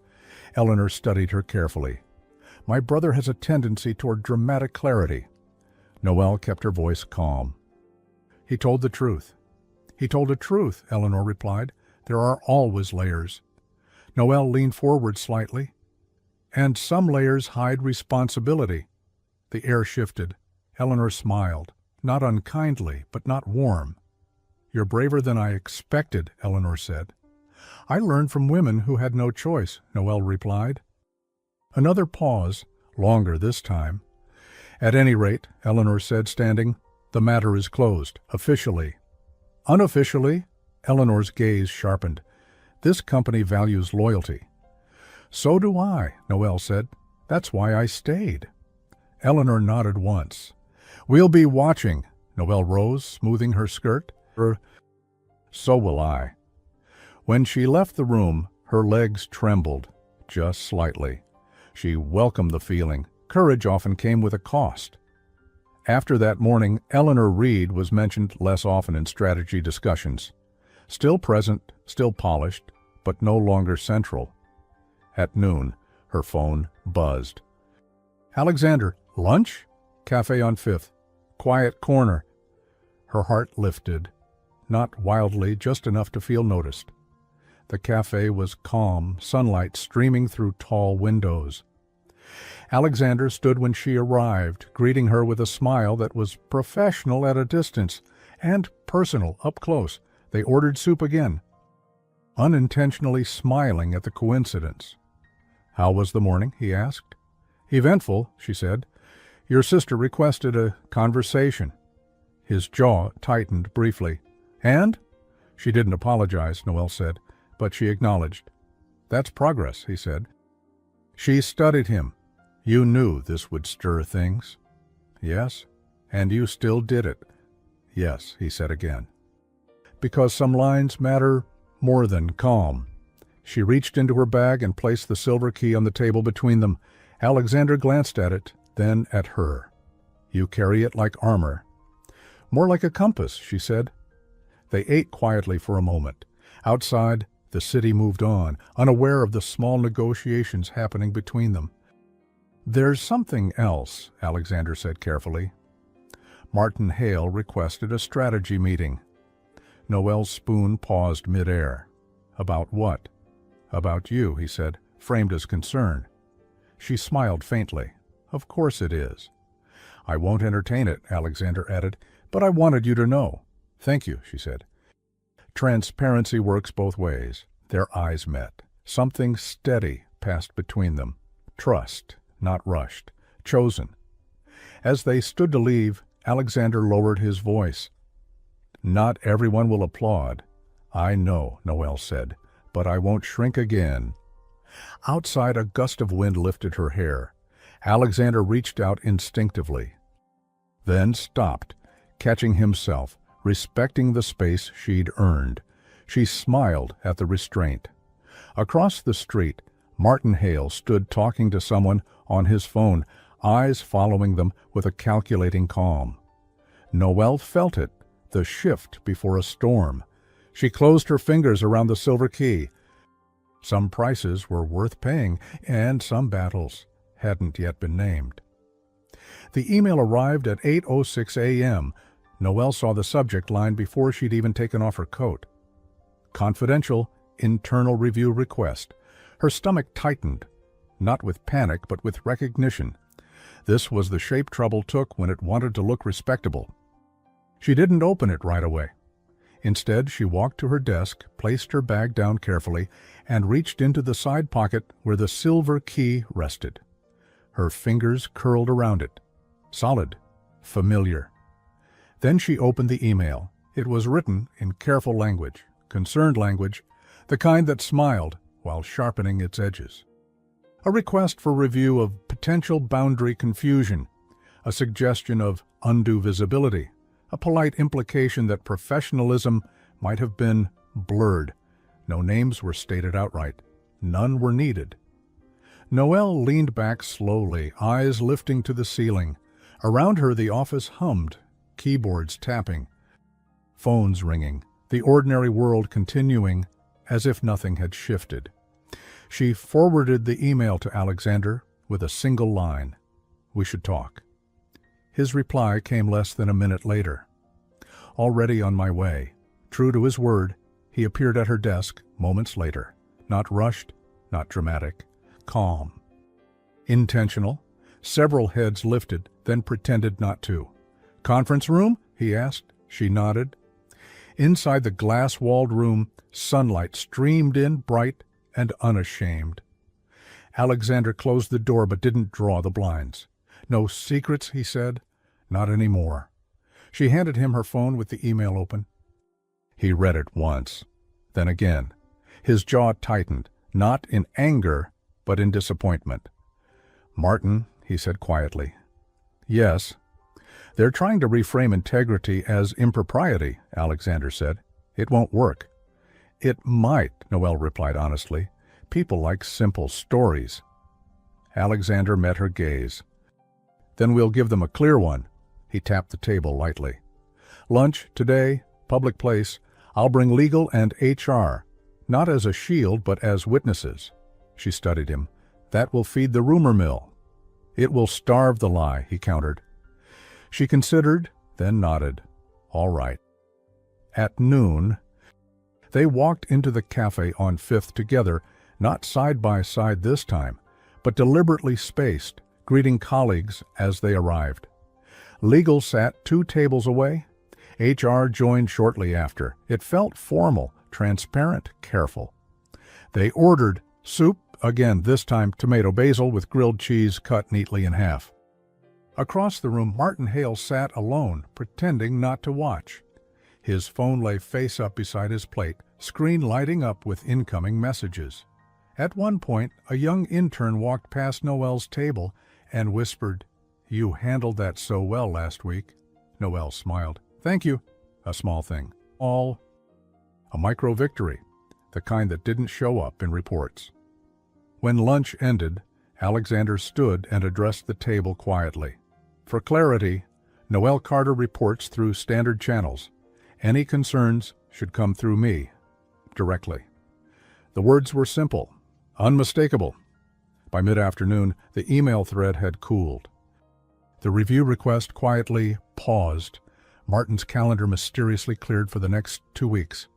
Eleanor studied her carefully. "My brother has a tendency toward dramatic clarity." Noelle kept her voice calm. "He told the truth." "He told the truth," Eleanor replied. "There are always layers." Noelle leaned forward slightly. "And some layers hide responsibility." The air shifted. Eleanor smiled, not unkindly, but not warm. "You're braver than I expected," Eleanor said. "I learned from women who had no choice," Noelle replied. Another pause, longer this time. "At any rate," Eleanor said, standing, "the matter is closed, officially." "Unofficially?" Eleanor's gaze sharpened. This company values loyalty. So do I, Noelle said. That's why I stayed. Eleanor nodded once. We'll be watching. Noelle rose, smoothing her skirt. So will I. When she left the room, her legs trembled, just slightly. She welcomed the feeling. Courage often came with a cost. After that morning, Eleanor Reed was mentioned less often in strategy discussions. Still present, still polished, but no longer central. At noon, her phone buzzed. Alexander, lunch? Cafe on Fifth. Quiet corner. Her heart lifted. Not wildly, just enough to feel noticed. The cafe was calm, sunlight streaming through tall windows. Alexander stood when she arrived, greeting her with a smile that was professional at a distance and personal up close. They ordered soup again, unintentionally smiling at the coincidence. How was the morning? He asked. Eventful, she said. Your sister requested a conversation. His jaw tightened briefly. And? She didn't apologize, Noelle said, but she acknowledged. That's progress, he said. She studied him. You knew this would stir things. Yes, and you still did it. Yes, he said again. Because some lines matter more than calm. She reached into her bag and placed the silver key on the table between them. Alexander glanced at it, then at her. You carry it like armor. More like a compass, she said. They ate quietly for a moment. Outside, the city moved on, unaware of the small negotiations happening between them. There's something else, Alexander said carefully. Martin Hale requested a strategy meeting. Noelle's spoon paused midair. About what? About you, he said, framed as concern. She smiled faintly. Of course it is. I won't entertain it, Alexander added, but I wanted you to know. Thank you, she said. Transparency works both ways. Their eyes met. Something steady passed between them. Trust, not rushed. Chosen. As they stood to leave, Alexander lowered his voice. Not everyone will applaud. I know, Noelle said, but I won't shrink again. Outside, a gust of wind lifted her hair. Alexander reached out instinctively. Then stopped, catching himself, respecting the space she'd earned. She smiled at the restraint. Across the street, Martin Hale stood talking to someone on his phone, eyes following them with a calculating calm. Noelle felt it, the shift before a storm. She closed her fingers around the silver key. Some prices were worth paying, and some battles hadn't yet been named. The email arrived at 8:06 a.m. Noelle saw the subject line before she'd even taken off her coat. Confidential, internal review request. Her stomach tightened, not with panic, but with recognition. This was the shape trouble took when it wanted to look respectable. She didn't open it right away. Instead, she walked to her desk, placed her bag down carefully, and reached into the side pocket where the silver key rested. Her fingers curled around it. Solid. Familiar. Then she opened the email. It was written in careful language, concerned language, the kind that smiled while sharpening its edges. A request for review of potential boundary confusion, a suggestion of undue visibility, a polite implication that professionalism might have been blurred. No names were stated outright. None were needed. Noelle leaned back slowly, eyes lifting to the ceiling. Around her the office hummed, keyboards tapping, phones ringing, the ordinary world continuing as if nothing had shifted. She forwarded the email to Alexander with a single line. We should talk. His reply came less than a minute later. Already on my way. True to his word, he appeared at her desk moments later. Not rushed, not dramatic. Calm. Intentional. Several heads lifted, then pretended not to. Conference room? He asked. She nodded. Inside the glass-walled room, sunlight streamed in bright and unashamed. Alexander closed the door but didn't draw the blinds. No secrets, he said. Not anymore. She handed him her phone with the email open. He read it once, then again. His jaw tightened, not in anger, but in disappointment. "Martin," he said quietly. "Yes." "They're trying to reframe integrity as impropriety," Alexander said. "It won't work." "It might," Noelle replied honestly. "People like simple stories." Alexander met her gaze. "Then we'll give them a clear one." He tapped the table lightly. "Lunch, today, public place. I'll bring legal and HR. Not as a shield, but as witnesses." She studied him. "That will feed the rumor mill." "It will starve the lie," he countered. She considered, then nodded. "All right." At noon, they walked into the cafe on Fifth together, not side by side this time, but deliberately spaced, greeting colleagues as they arrived. Legal sat 2 tables away. HR joined shortly after. It felt formal, transparent, careful. They ordered soup, again this time tomato basil with grilled cheese cut neatly in half. Across the room, Martin Hale sat alone, pretending not to watch. His phone lay face up beside his plate, screen lighting up with incoming messages. At one point, a young intern walked past Noelle's table and whispered, "You handled that so well last week." Noelle smiled. "Thank you." A small thing. All a micro-victory, the kind that didn't show up in reports. When lunch ended, Alexander stood and addressed the table quietly. "For clarity, Noelle Carter reports through standard channels. Any concerns should come through me, directly." The words were simple, unmistakable. By mid-afternoon, the email thread had cooled. The review request quietly paused. Martin's calendar mysteriously cleared for the next 2 weeks.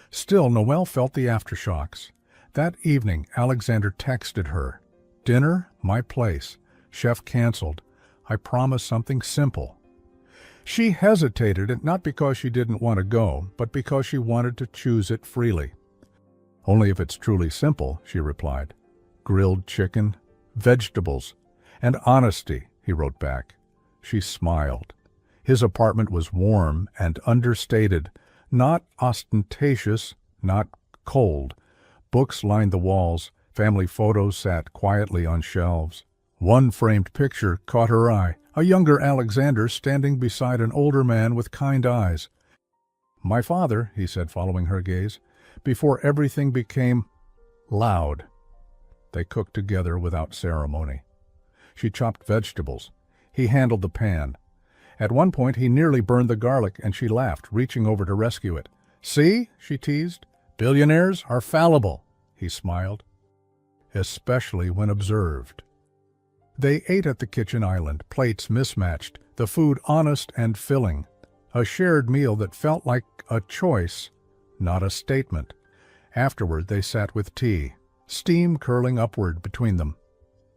Still, Noelle felt the aftershocks. That evening, Alexander texted her, "Dinner, my place. Chef canceled. I promise something simple." She hesitated, not because she didn't want to go, but because she wanted to choose it freely. "Only if it's truly simple," she replied. "Grilled chicken, vegetables, and honesty," he wrote back. She smiled. His apartment was warm and understated, not ostentatious, not cold. Books lined the walls, family photos sat quietly on shelves. One framed picture caught her eye, a younger Alexander standing beside an older man with kind eyes. "My father," he said, following her gaze, "before everything became loud." They cooked together without ceremony. She chopped vegetables. He handled the pan. At one point, he nearly burned the garlic, and she laughed, reaching over to rescue it. "See," she teased, "billionaires are fallible." He smiled. "Especially when observed." They ate at the kitchen island, plates mismatched, the food honest and filling. A shared meal that felt like a choice, not a statement. Afterward, they sat with tea, steam curling upward between them.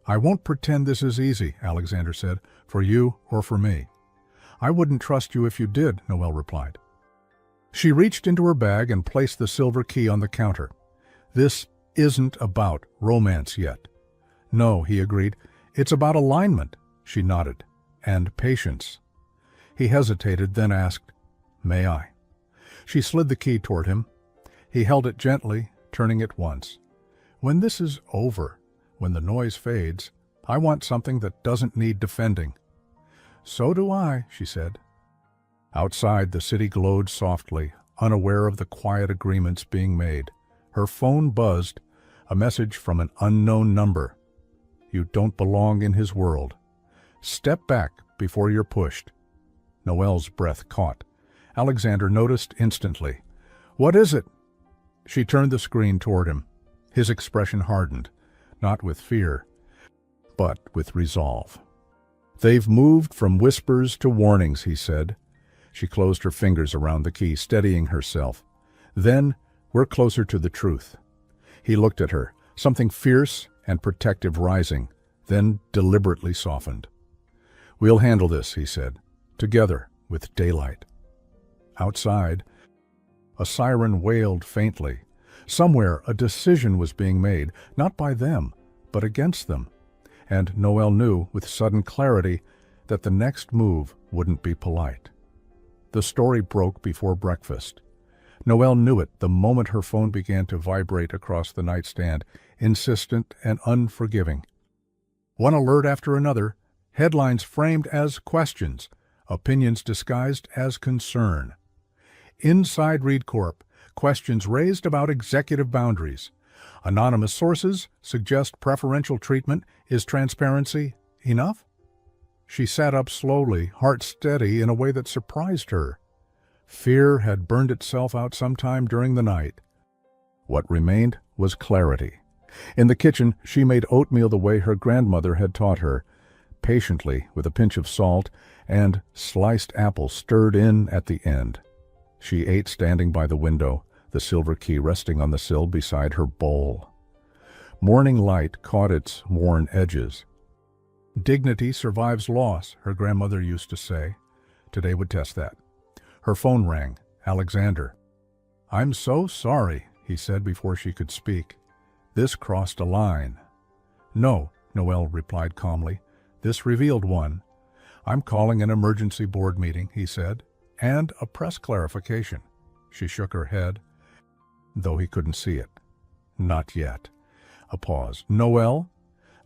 "I won't pretend this is easy," Alexander said, "for you or for me." "I wouldn't trust you if you did," Noelle replied. She reached into her bag and placed the silver key on the counter. "This isn't about romance yet." "No," he agreed. "It's about alignment." She nodded. "And patience." He hesitated, then asked, "May I?" She slid the key toward him. He held it gently, turning it once. "When this is over, when the noise fades, I want something that doesn't need defending." "So do I," she said. Outside, the city glowed softly, unaware of the quiet agreements being made. Her phone buzzed, a message from an unknown number. "You don't belong in his world. Step back before you're pushed." Noelle's breath caught. Alexander noticed instantly. "What is it?" She turned the screen toward him. His expression hardened, not with fear, but with resolve. "They've moved from whispers to warnings," he said. She closed her fingers around the key, steadying herself. "Then we're closer to the truth." He looked at her, something fierce and protective rising, then deliberately softened. "We'll handle this," he said, "together with daylight." Outside, a siren wailed faintly. Somewhere a decision was being made, not by them, but against them. And Noelle knew with sudden clarity that the next move wouldn't be polite. The story broke before breakfast. Noelle knew it the moment her phone began to vibrate across the nightstand, insistent and unforgiving. One alert after another, headlines framed as questions, opinions disguised as concern. Inside Reed Corp, questions raised about executive boundaries. Anonymous sources suggest preferential treatment. Is transparency enough? She sat up slowly, heart steady in a way that surprised her. Fear had burned itself out sometime during the night. What remained was clarity. In the kitchen, she made oatmeal the way her grandmother had taught her, patiently with a pinch of salt, and sliced apples stirred in at the end. She ate standing by the window, the silver key resting on the sill beside her bowl. Morning light caught its worn edges. Dignity survives loss, her grandmother used to say. Today would test that. Her phone rang. Alexander. "I'm so sorry," he said before she could speak. "This crossed a line." "No," Noelle replied calmly. "This revealed one. I'm calling an emergency board meeting," he said, "and a press clarification." She shook her head, though he couldn't see it. "Not yet." A pause. "Noelle?"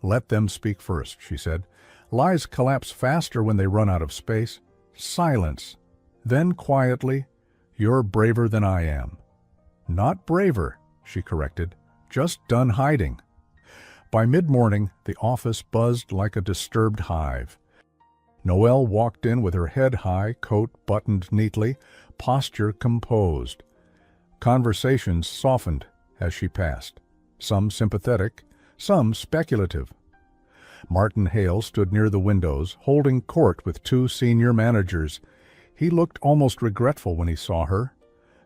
"Let them speak first," she said. "Lies collapse faster when they run out of space." Silence. Then quietly, "You're braver than I am." "Not braver," she corrected, "just done hiding." By mid-morning, the office buzzed like a disturbed hive. Noelle walked in with her head high, coat buttoned neatly, posture composed. Conversations softened as she passed, some sympathetic, some speculative. Martin Hale stood near the windows, holding court with two senior managers. He looked almost regretful when he saw her,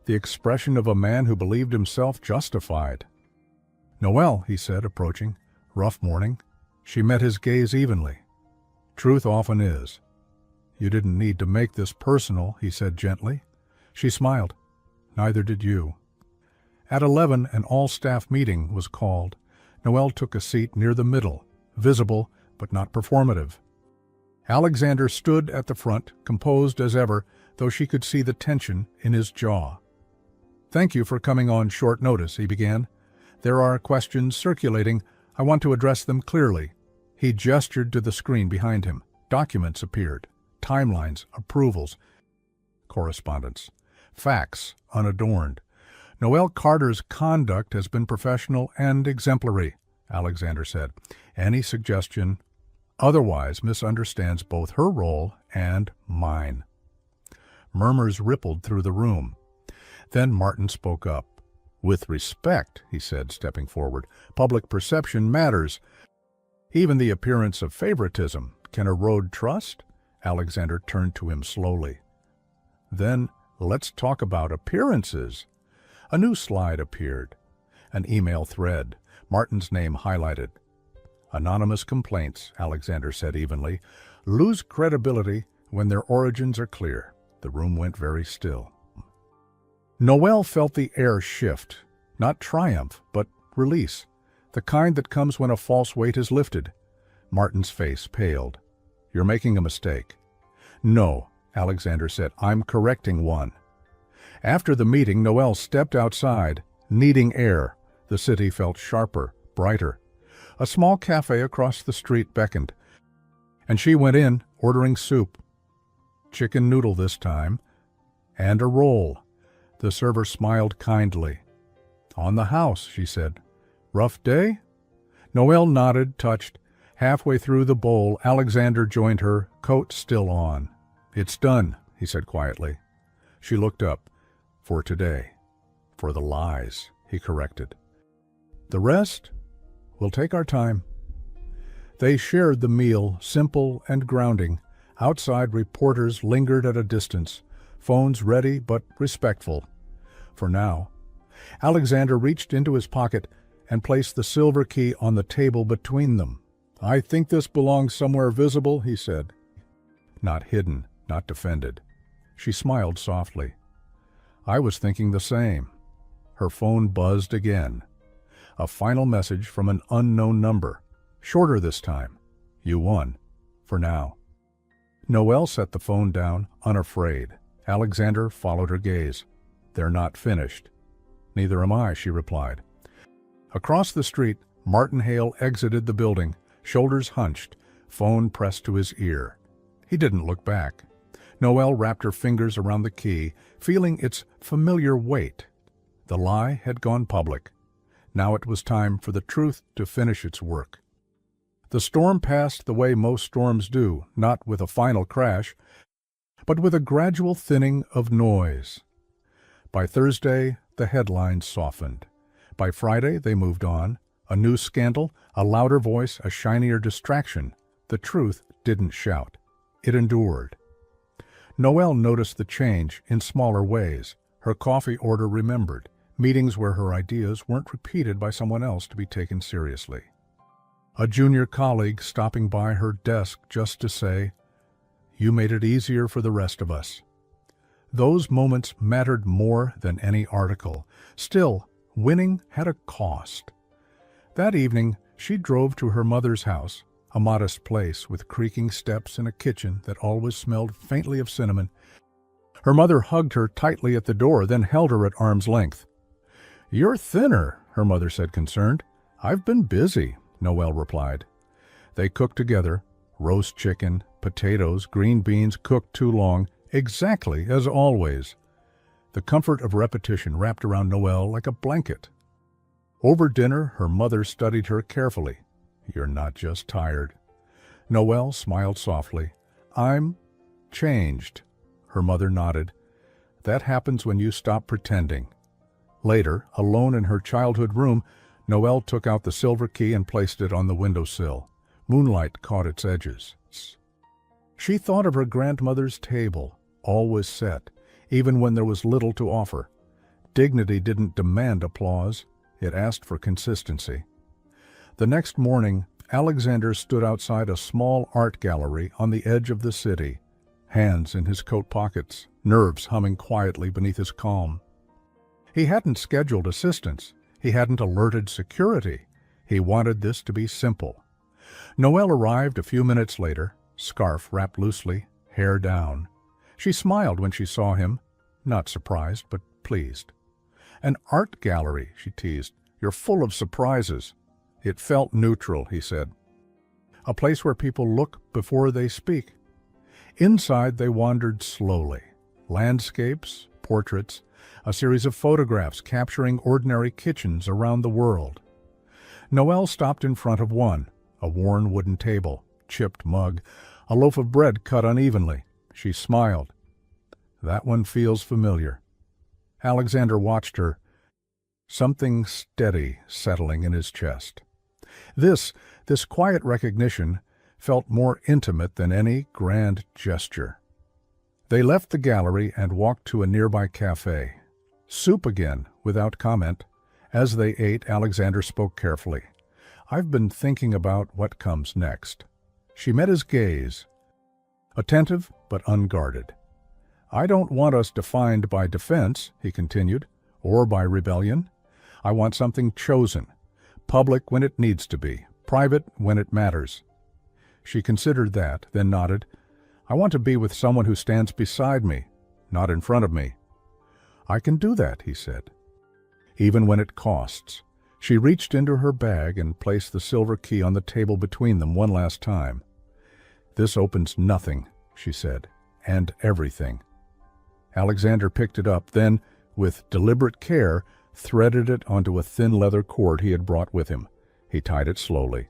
the expression of a man who believed himself justified. "Noelle," he said, approaching. "Rough morning." She met his gaze evenly. "Truth often is." "You didn't need to make this personal," he said gently. She smiled. "Neither did you." At 11, an all-staff meeting was called. Noelle took a seat near the middle, visible but not performative. Alexander stood at the front, composed as ever, though she could see the tension in his jaw. "Thank you for coming on short notice," he began. "There are questions circulating. I want to address them clearly." He gestured to the screen behind him. Documents appeared. Timelines, approvals, correspondence. Facts, unadorned. "Noelle Carter's conduct has been professional and exemplary," Alexander said. "Any suggestion otherwise misunderstands both her role and mine." Murmurs rippled through the room. Then Martin spoke up. "With respect," he said, stepping forward, "public perception matters. Even the appearance of favoritism can erode trust." Alexander turned to him slowly. "Then let's talk about appearances." A new slide appeared. An email thread, Martin's name highlighted. "Anonymous complaints," Alexander said evenly, "lose credibility when their origins are clear." The room went very still. Noelle felt the air shift, not triumph, but release, the kind that comes when a false weight is lifted. Martin's face paled. "You're making a mistake." "No," Alexander said, "I'm correcting one." After the meeting, Noelle stepped outside, needing air. The city felt sharper, brighter. A small cafe across the street beckoned, and she went in, ordering soup. Chicken noodle this time, and a roll. The server smiled kindly. "On the house," she said. "Rough day?" Noelle nodded, touched. Halfway through the bowl, Alexander joined her, coat still on. "It's done," he said quietly. She looked up. "For today." "For the lies," he corrected. "The rest? We'll take our time." They shared the meal, simple and grounding. Outside, reporters lingered at a distance, phones ready but respectful. For now. Alexander reached into his pocket and placed the silver key on the table between them. "I think this belongs somewhere visible," he said. "Not hidden, not defended." She smiled softly. "I was thinking the same." Her phone buzzed again. A final message from an unknown number. Shorter this time. "You won. For now." Noelle set the phone down, unafraid. Alexander followed her gaze. "They're not finished." "Neither am I," she replied. Across the street, Martin Hale exited the building, shoulders hunched, phone pressed to his ear. He didn't look back. Noelle wrapped her fingers around the key, feeling its familiar weight. The lie had gone public. Now it was time for the truth to finish its work. The storm passed the way most storms do, not with a final crash, but with a gradual thinning of noise. By Thursday, the headlines softened. By Friday, they moved on. A new scandal, a louder voice, a shinier distraction. The truth didn't shout. It endured. Noelle noticed the change in smaller ways. Her coffee order remembered. Meetings where her ideas weren't repeated by someone else to be taken seriously. A junior colleague stopping by her desk just to say, "You made it easier for the rest of us." Those moments mattered more than any article. Still, winning had a cost. That evening, she drove to her mother's house, a modest place with creaking steps and a kitchen that always smelled faintly of cinnamon. Her mother hugged her tightly at the door, then held her at arm's length. "You're thinner," her mother said, concerned. "I've been busy," Noelle replied. They cooked together, roast chicken, potatoes, green beans cooked too long, exactly as always. The comfort of repetition wrapped around Noelle like a blanket. Over dinner, her mother studied her carefully. "You're not just tired." Noelle smiled softly. "I'm changed." Her mother nodded. "That happens when you stop pretending." Later, alone in her childhood room, Noelle took out the silver key and placed it on the windowsill. Moonlight caught its edges. She thought of her grandmother's table, always set, even when there was little to offer. Dignity didn't demand applause. It asked for consistency. The next morning, Alexander stood outside a small art gallery on the edge of the city, hands in his coat pockets, nerves humming quietly beneath his calm. He hadn't scheduled assistance. He hadn't alerted security. He wanted this to be simple. Noelle arrived a few minutes later, scarf wrapped loosely, hair down. She smiled when she saw him, not surprised, but pleased. "An art gallery," she teased. "You're full of surprises." It felt neutral, he said. A place where people look before they speak. Inside they wandered slowly. Landscapes, portraits, a series of photographs capturing ordinary kitchens around the world. Noelle stopped in front of one, a worn wooden table, chipped mug, a loaf of bread cut unevenly. She smiled. "That one feels familiar." Alexander watched her, something steady settling in his chest. This quiet recognition felt more intimate than any grand gesture. They left the gallery and walked to a nearby cafe. Soup again, without comment. As they ate, Alexander spoke carefully. "I've been thinking about what comes next." She met his gaze, attentive but unguarded. "I don't want us defined by defense," he continued, "or by rebellion. I want something chosen, public when it needs to be, private when it matters." She considered that, then nodded. "I want to be with someone who stands beside me, not in front of me." "I can do that," he said. "Even when it costs." She reached into her bag and placed the silver key on the table between them one last time. "This opens nothing," she said, "and everything." Alexander picked it up, then, with deliberate care, threaded it onto a thin leather cord he had brought with him. He tied it slowly,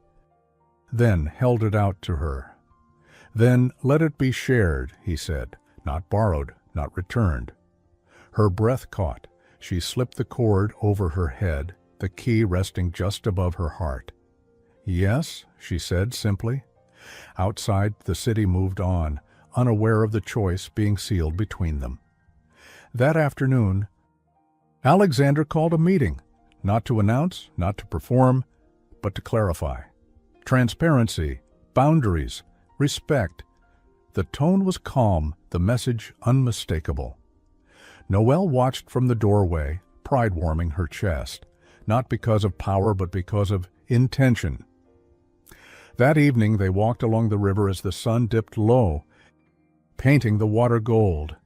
then held it out to her. "Then let it be shared," he said, "not borrowed, not returned." Her breath caught. She slipped the cord over her head, the key resting just above her heart. "Yes," she said simply. Outside, the city moved on, unaware of the choice being sealed between them. That afternoon, Alexander called a meeting, not to announce, not to perform, but to clarify. Transparency, boundaries, respect. The tone was calm, the message unmistakable. Noelle watched from the doorway, pride warming her chest, not because of power but because of intention. That evening they walked along the river as the sun dipped low, painting the water gold.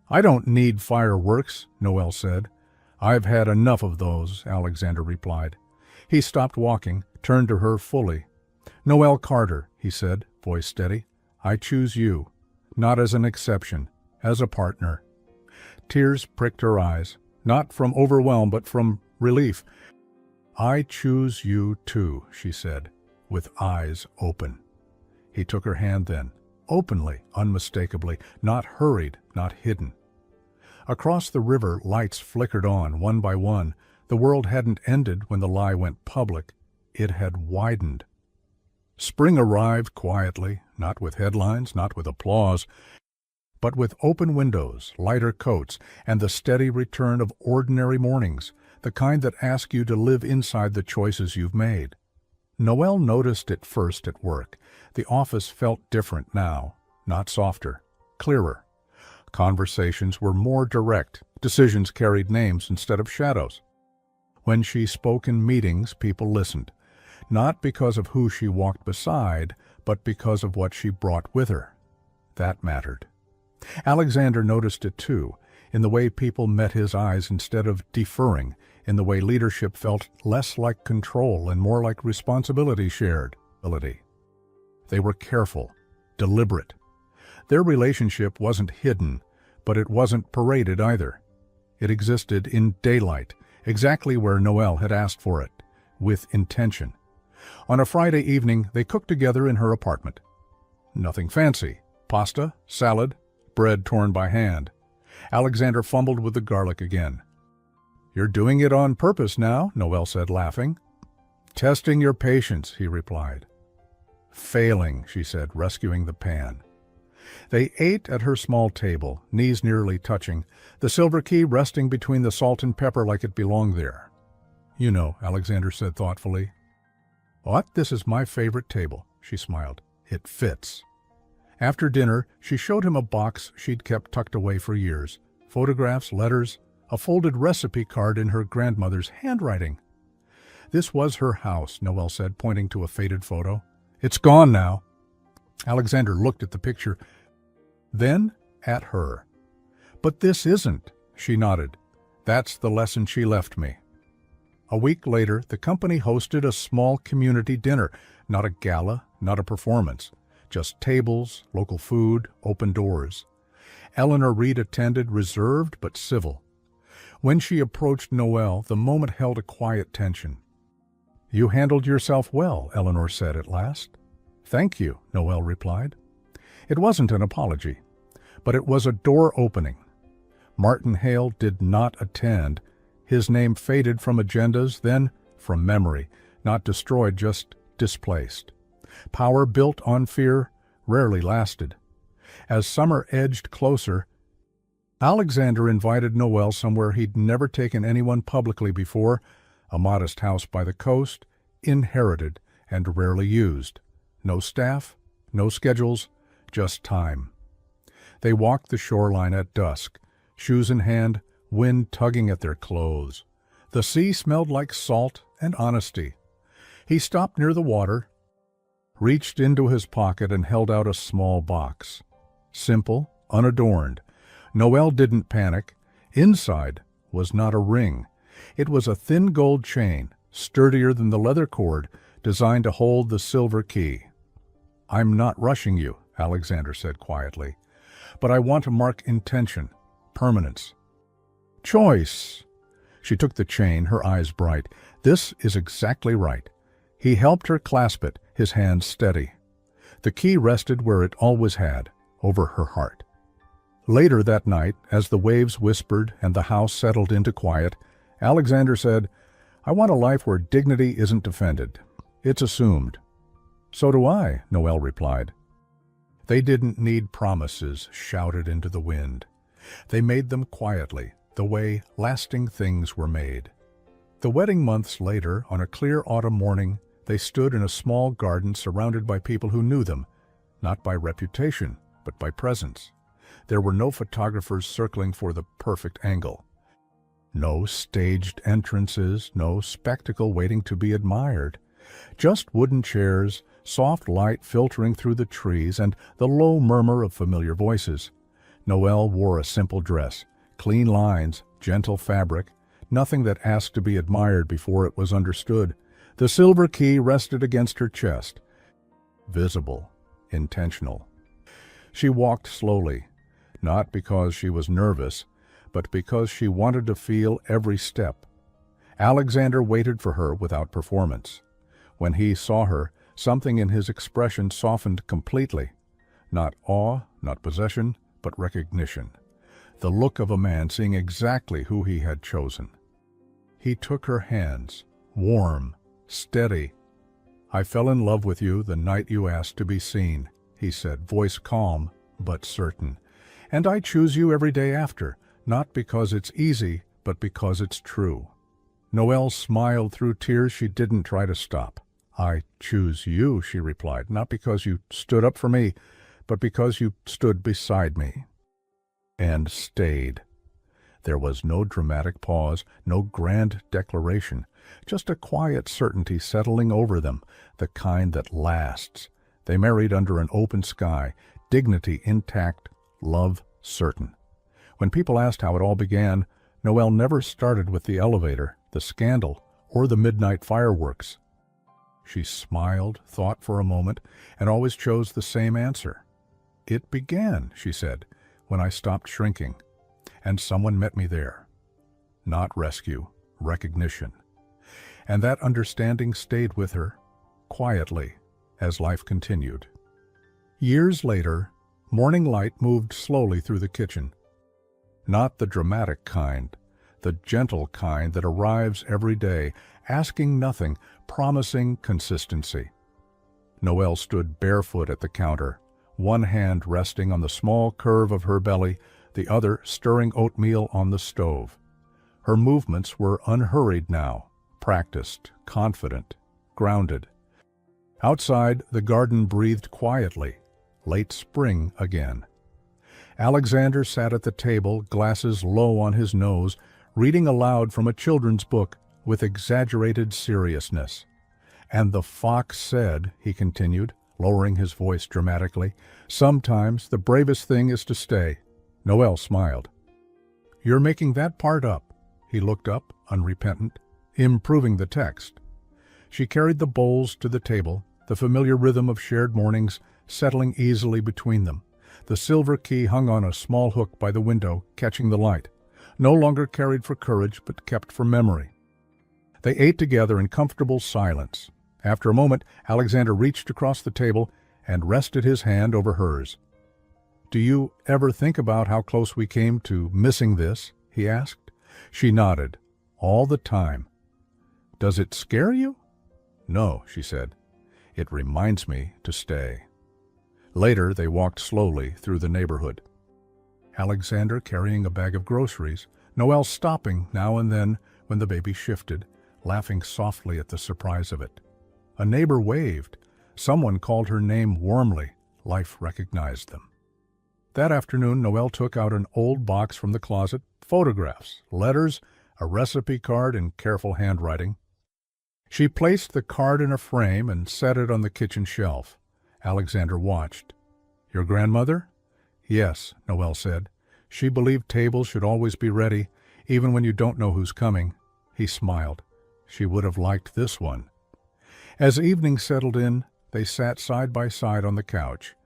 "I don't need fireworks," Noel said. "I've had enough of those," Alexander replied. He stopped walking, turned to her fully. "Noel Carter," he said, voice steady, "I choose you, not as an exception, as a partner." Tears pricked her eyes, not from overwhelm but from relief. "I choose you too," she said, with eyes open. He took her hand then, openly, unmistakably, not hurried, not hidden. Across the river, lights flickered on, one by one. The world hadn't ended when the lie went public. It had widened. Spring arrived quietly, not with headlines, not with applause, but with open windows, lighter coats, and the steady return of ordinary mornings, the kind that ask you to live inside the choices you've made. Noel noticed it first at work. The office felt different now, not softer, clearer. Conversations were more direct. Decisions carried names instead of shadows. When she spoke in meetings, people listened, not because of who she walked beside, but because of what she brought with her. That mattered. Alexander noticed it too, in the way people met his eyes instead of deferring, in the way leadership felt less like control and more like responsibility shared. They were careful, deliberate. Their relationship wasn't hidden, but it wasn't paraded either. It existed in daylight, exactly where Noel had asked for it, with intention. On a Friday evening, they cooked together in her apartment. Nothing fancy. Pasta, salad, bread torn by hand. Alexander fumbled with the garlic again. "You're doing it on purpose now," Noel said, laughing. "Testing your patience," he replied. "Failing," she said, rescuing the pan. They ate at her small table, knees nearly touching, the silver key resting between the salt and pepper like it belonged there. "You know," Alexander said thoughtfully. "What? This is my favorite table," she smiled. "It fits." After dinner, she showed him a box she'd kept tucked away for years. Photographs, letters, a folded recipe card in her grandmother's handwriting. "This was her house," Noel said, pointing to a faded photo. "It's gone now." Alexander looked at the picture, then at her. "But this isn't," she nodded. "That's the lesson she left me." A week later, the company hosted a small community dinner, not a gala, not a performance, just tables, local food, open doors. Eleanor Reed attended, reserved but civil. When she approached Noel, the moment held a quiet tension. "You handled yourself well," Eleanor said at last. "Thank you," Noel replied. It wasn't an apology, but it was a door opening. Martin Hale did not attend. His name faded from agendas, then from memory, not destroyed, just displaced. Power built on fear rarely lasted. As summer edged closer, Alexander invited Noel somewhere he'd never taken anyone publicly before, a modest house by the coast, inherited and rarely used. No staff, no schedules, just time. They walked the shoreline at dusk, shoes in hand, wind tugging at their clothes. The sea smelled like salt and honesty. He stopped near the water, reached into his pocket and held out a small box. Simple, unadorned. Noel didn't panic. Inside was not a ring. It was a thin gold chain, sturdier than the leather cord, designed to hold the silver key. "I'm not rushing you," Alexander said quietly, "but I want to mark intention, permanence. Choice." She took the chain, her eyes bright. "This is exactly right." He helped her clasp it, his hand steady. The key rested where it always had, over her heart. Later that night, as the waves whispered and the house settled into quiet, Alexander said, "I want a life where dignity isn't defended. It's assumed." "So do I," Noel replied. They didn't need promises shouted into the wind. They made them quietly, the way lasting things were made. The wedding months later, on a clear autumn morning, they stood in a small garden surrounded by people who knew them, not by reputation, but by presence. There were no photographers circling for the perfect angle. No staged entrances, no spectacle waiting to be admired. Just wooden chairs, soft light filtering through the trees, and the low murmur of familiar voices. Noelle wore a simple dress, clean lines, gentle fabric, nothing that asked to be admired before it was understood. The silver key rested against her chest, visible, intentional. She walked slowly, not because she was nervous, but because she wanted to feel every step. Alexander waited for her without performance. When he saw her, something in his expression softened completely. Not awe, not possession, but recognition. The look of a man seeing exactly who he had chosen. He took her hands, warm, steady. "I fell in love with you the night you asked to be seen," he said, voice calm but certain. "And I choose you every day after, not because it's easy, but because it's true." Noelle smiled through tears she didn't try to stop. "I choose you," she replied, "not because you stood up for me, but because you stood beside me." And stayed. There was no dramatic pause, no grand declaration, just a quiet certainty settling over them, the kind that lasts. They married under an open sky, dignity intact, love certain. When people asked how it all began, Noelle never started with the elevator, the scandal, or the midnight fireworks. She smiled, thought for a moment, and always chose the same answer. "It began," she said, "when I stopped shrinking, and someone met me there." Not rescue, recognition. And that understanding stayed with her, quietly, as life continued. Years later, morning light moved slowly through the kitchen. Not the dramatic kind, the gentle kind that arrives every day, asking nothing, promising consistency. Noelle stood barefoot at the counter, one hand resting on the small curve of her belly, the other stirring oatmeal on the stove. Her movements were unhurried now, practiced, confident, grounded. Outside, the garden breathed quietly, late spring again. Alexander sat at the table, glasses low on his nose, reading aloud from a children's book with exaggerated seriousness. "And the fox said," he continued, lowering his voice dramatically, "sometimes the bravest thing is to stay." Noelle smiled. "You're making that part up." He looked up, unrepentant, improving the text. She carried the bowls to the table, the familiar rhythm of shared mornings settling easily between them. The silver key hung on a small hook by the window, catching the light. No longer carried for courage, but kept for memory. They ate together in comfortable silence. After a moment, Alexander reached across the table and rested his hand over hers. "Do you ever think about how close we came to missing this?" he asked. She nodded. "All the time." "Does it scare you?" "No," she said. "It reminds me to stay." Later, they walked slowly through the neighborhood. Alexander carrying a bag of groceries, Noelle stopping now and then when the baby shifted, laughing softly at the surprise of it. A neighbor waved. Someone called her name warmly. Life recognized them. That afternoon, Noelle took out an old box from the closet, photographs, letters, a recipe card in careful handwriting. She placed the card in a frame and set it on the kitchen shelf. Alexander watched. "Your grandmother?" "Yes," Noelle said. "She believed tables should always be ready, even when you don't know who's coming." He smiled. She would have liked this one. As evening settled in, they sat side by side on the couch.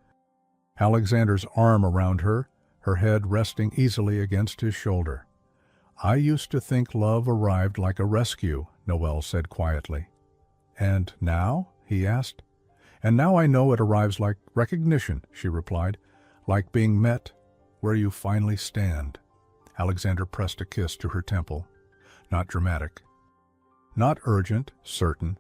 Alexander's arm around her, her head resting easily against his shoulder. "I used to think love arrived like a rescue," Noelle said quietly. "And now?" he asked. "And now I know it arrives like recognition," she replied, "like being met where you finally stand." Alexander pressed a kiss to her temple. Not dramatic. Not urgent, certain.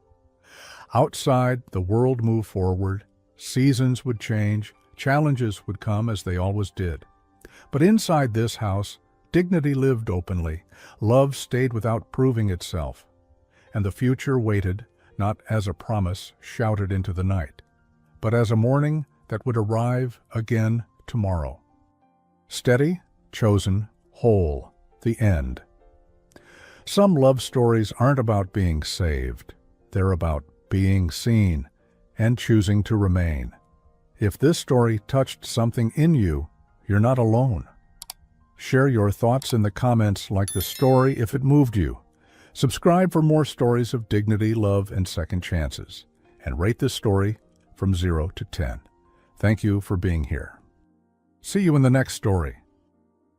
Outside, the world moved forward. Seasons would change. Challenges would come as they always did. But inside this house, dignity lived openly. Love stayed without proving itself. And the future waited, not as a promise shouted into the night, but as a morning that would arrive again tomorrow. Steady, chosen, whole, the end. Some love stories aren't about being saved. They're about being seen and choosing to remain. If this story touched something in you, You're not alone. Share your thoughts in the comments, like the story if it moved you. Subscribe for more stories of dignity, love, and second chances. And rate this story from 0 to 10. Thank you for being here. See you in the next story.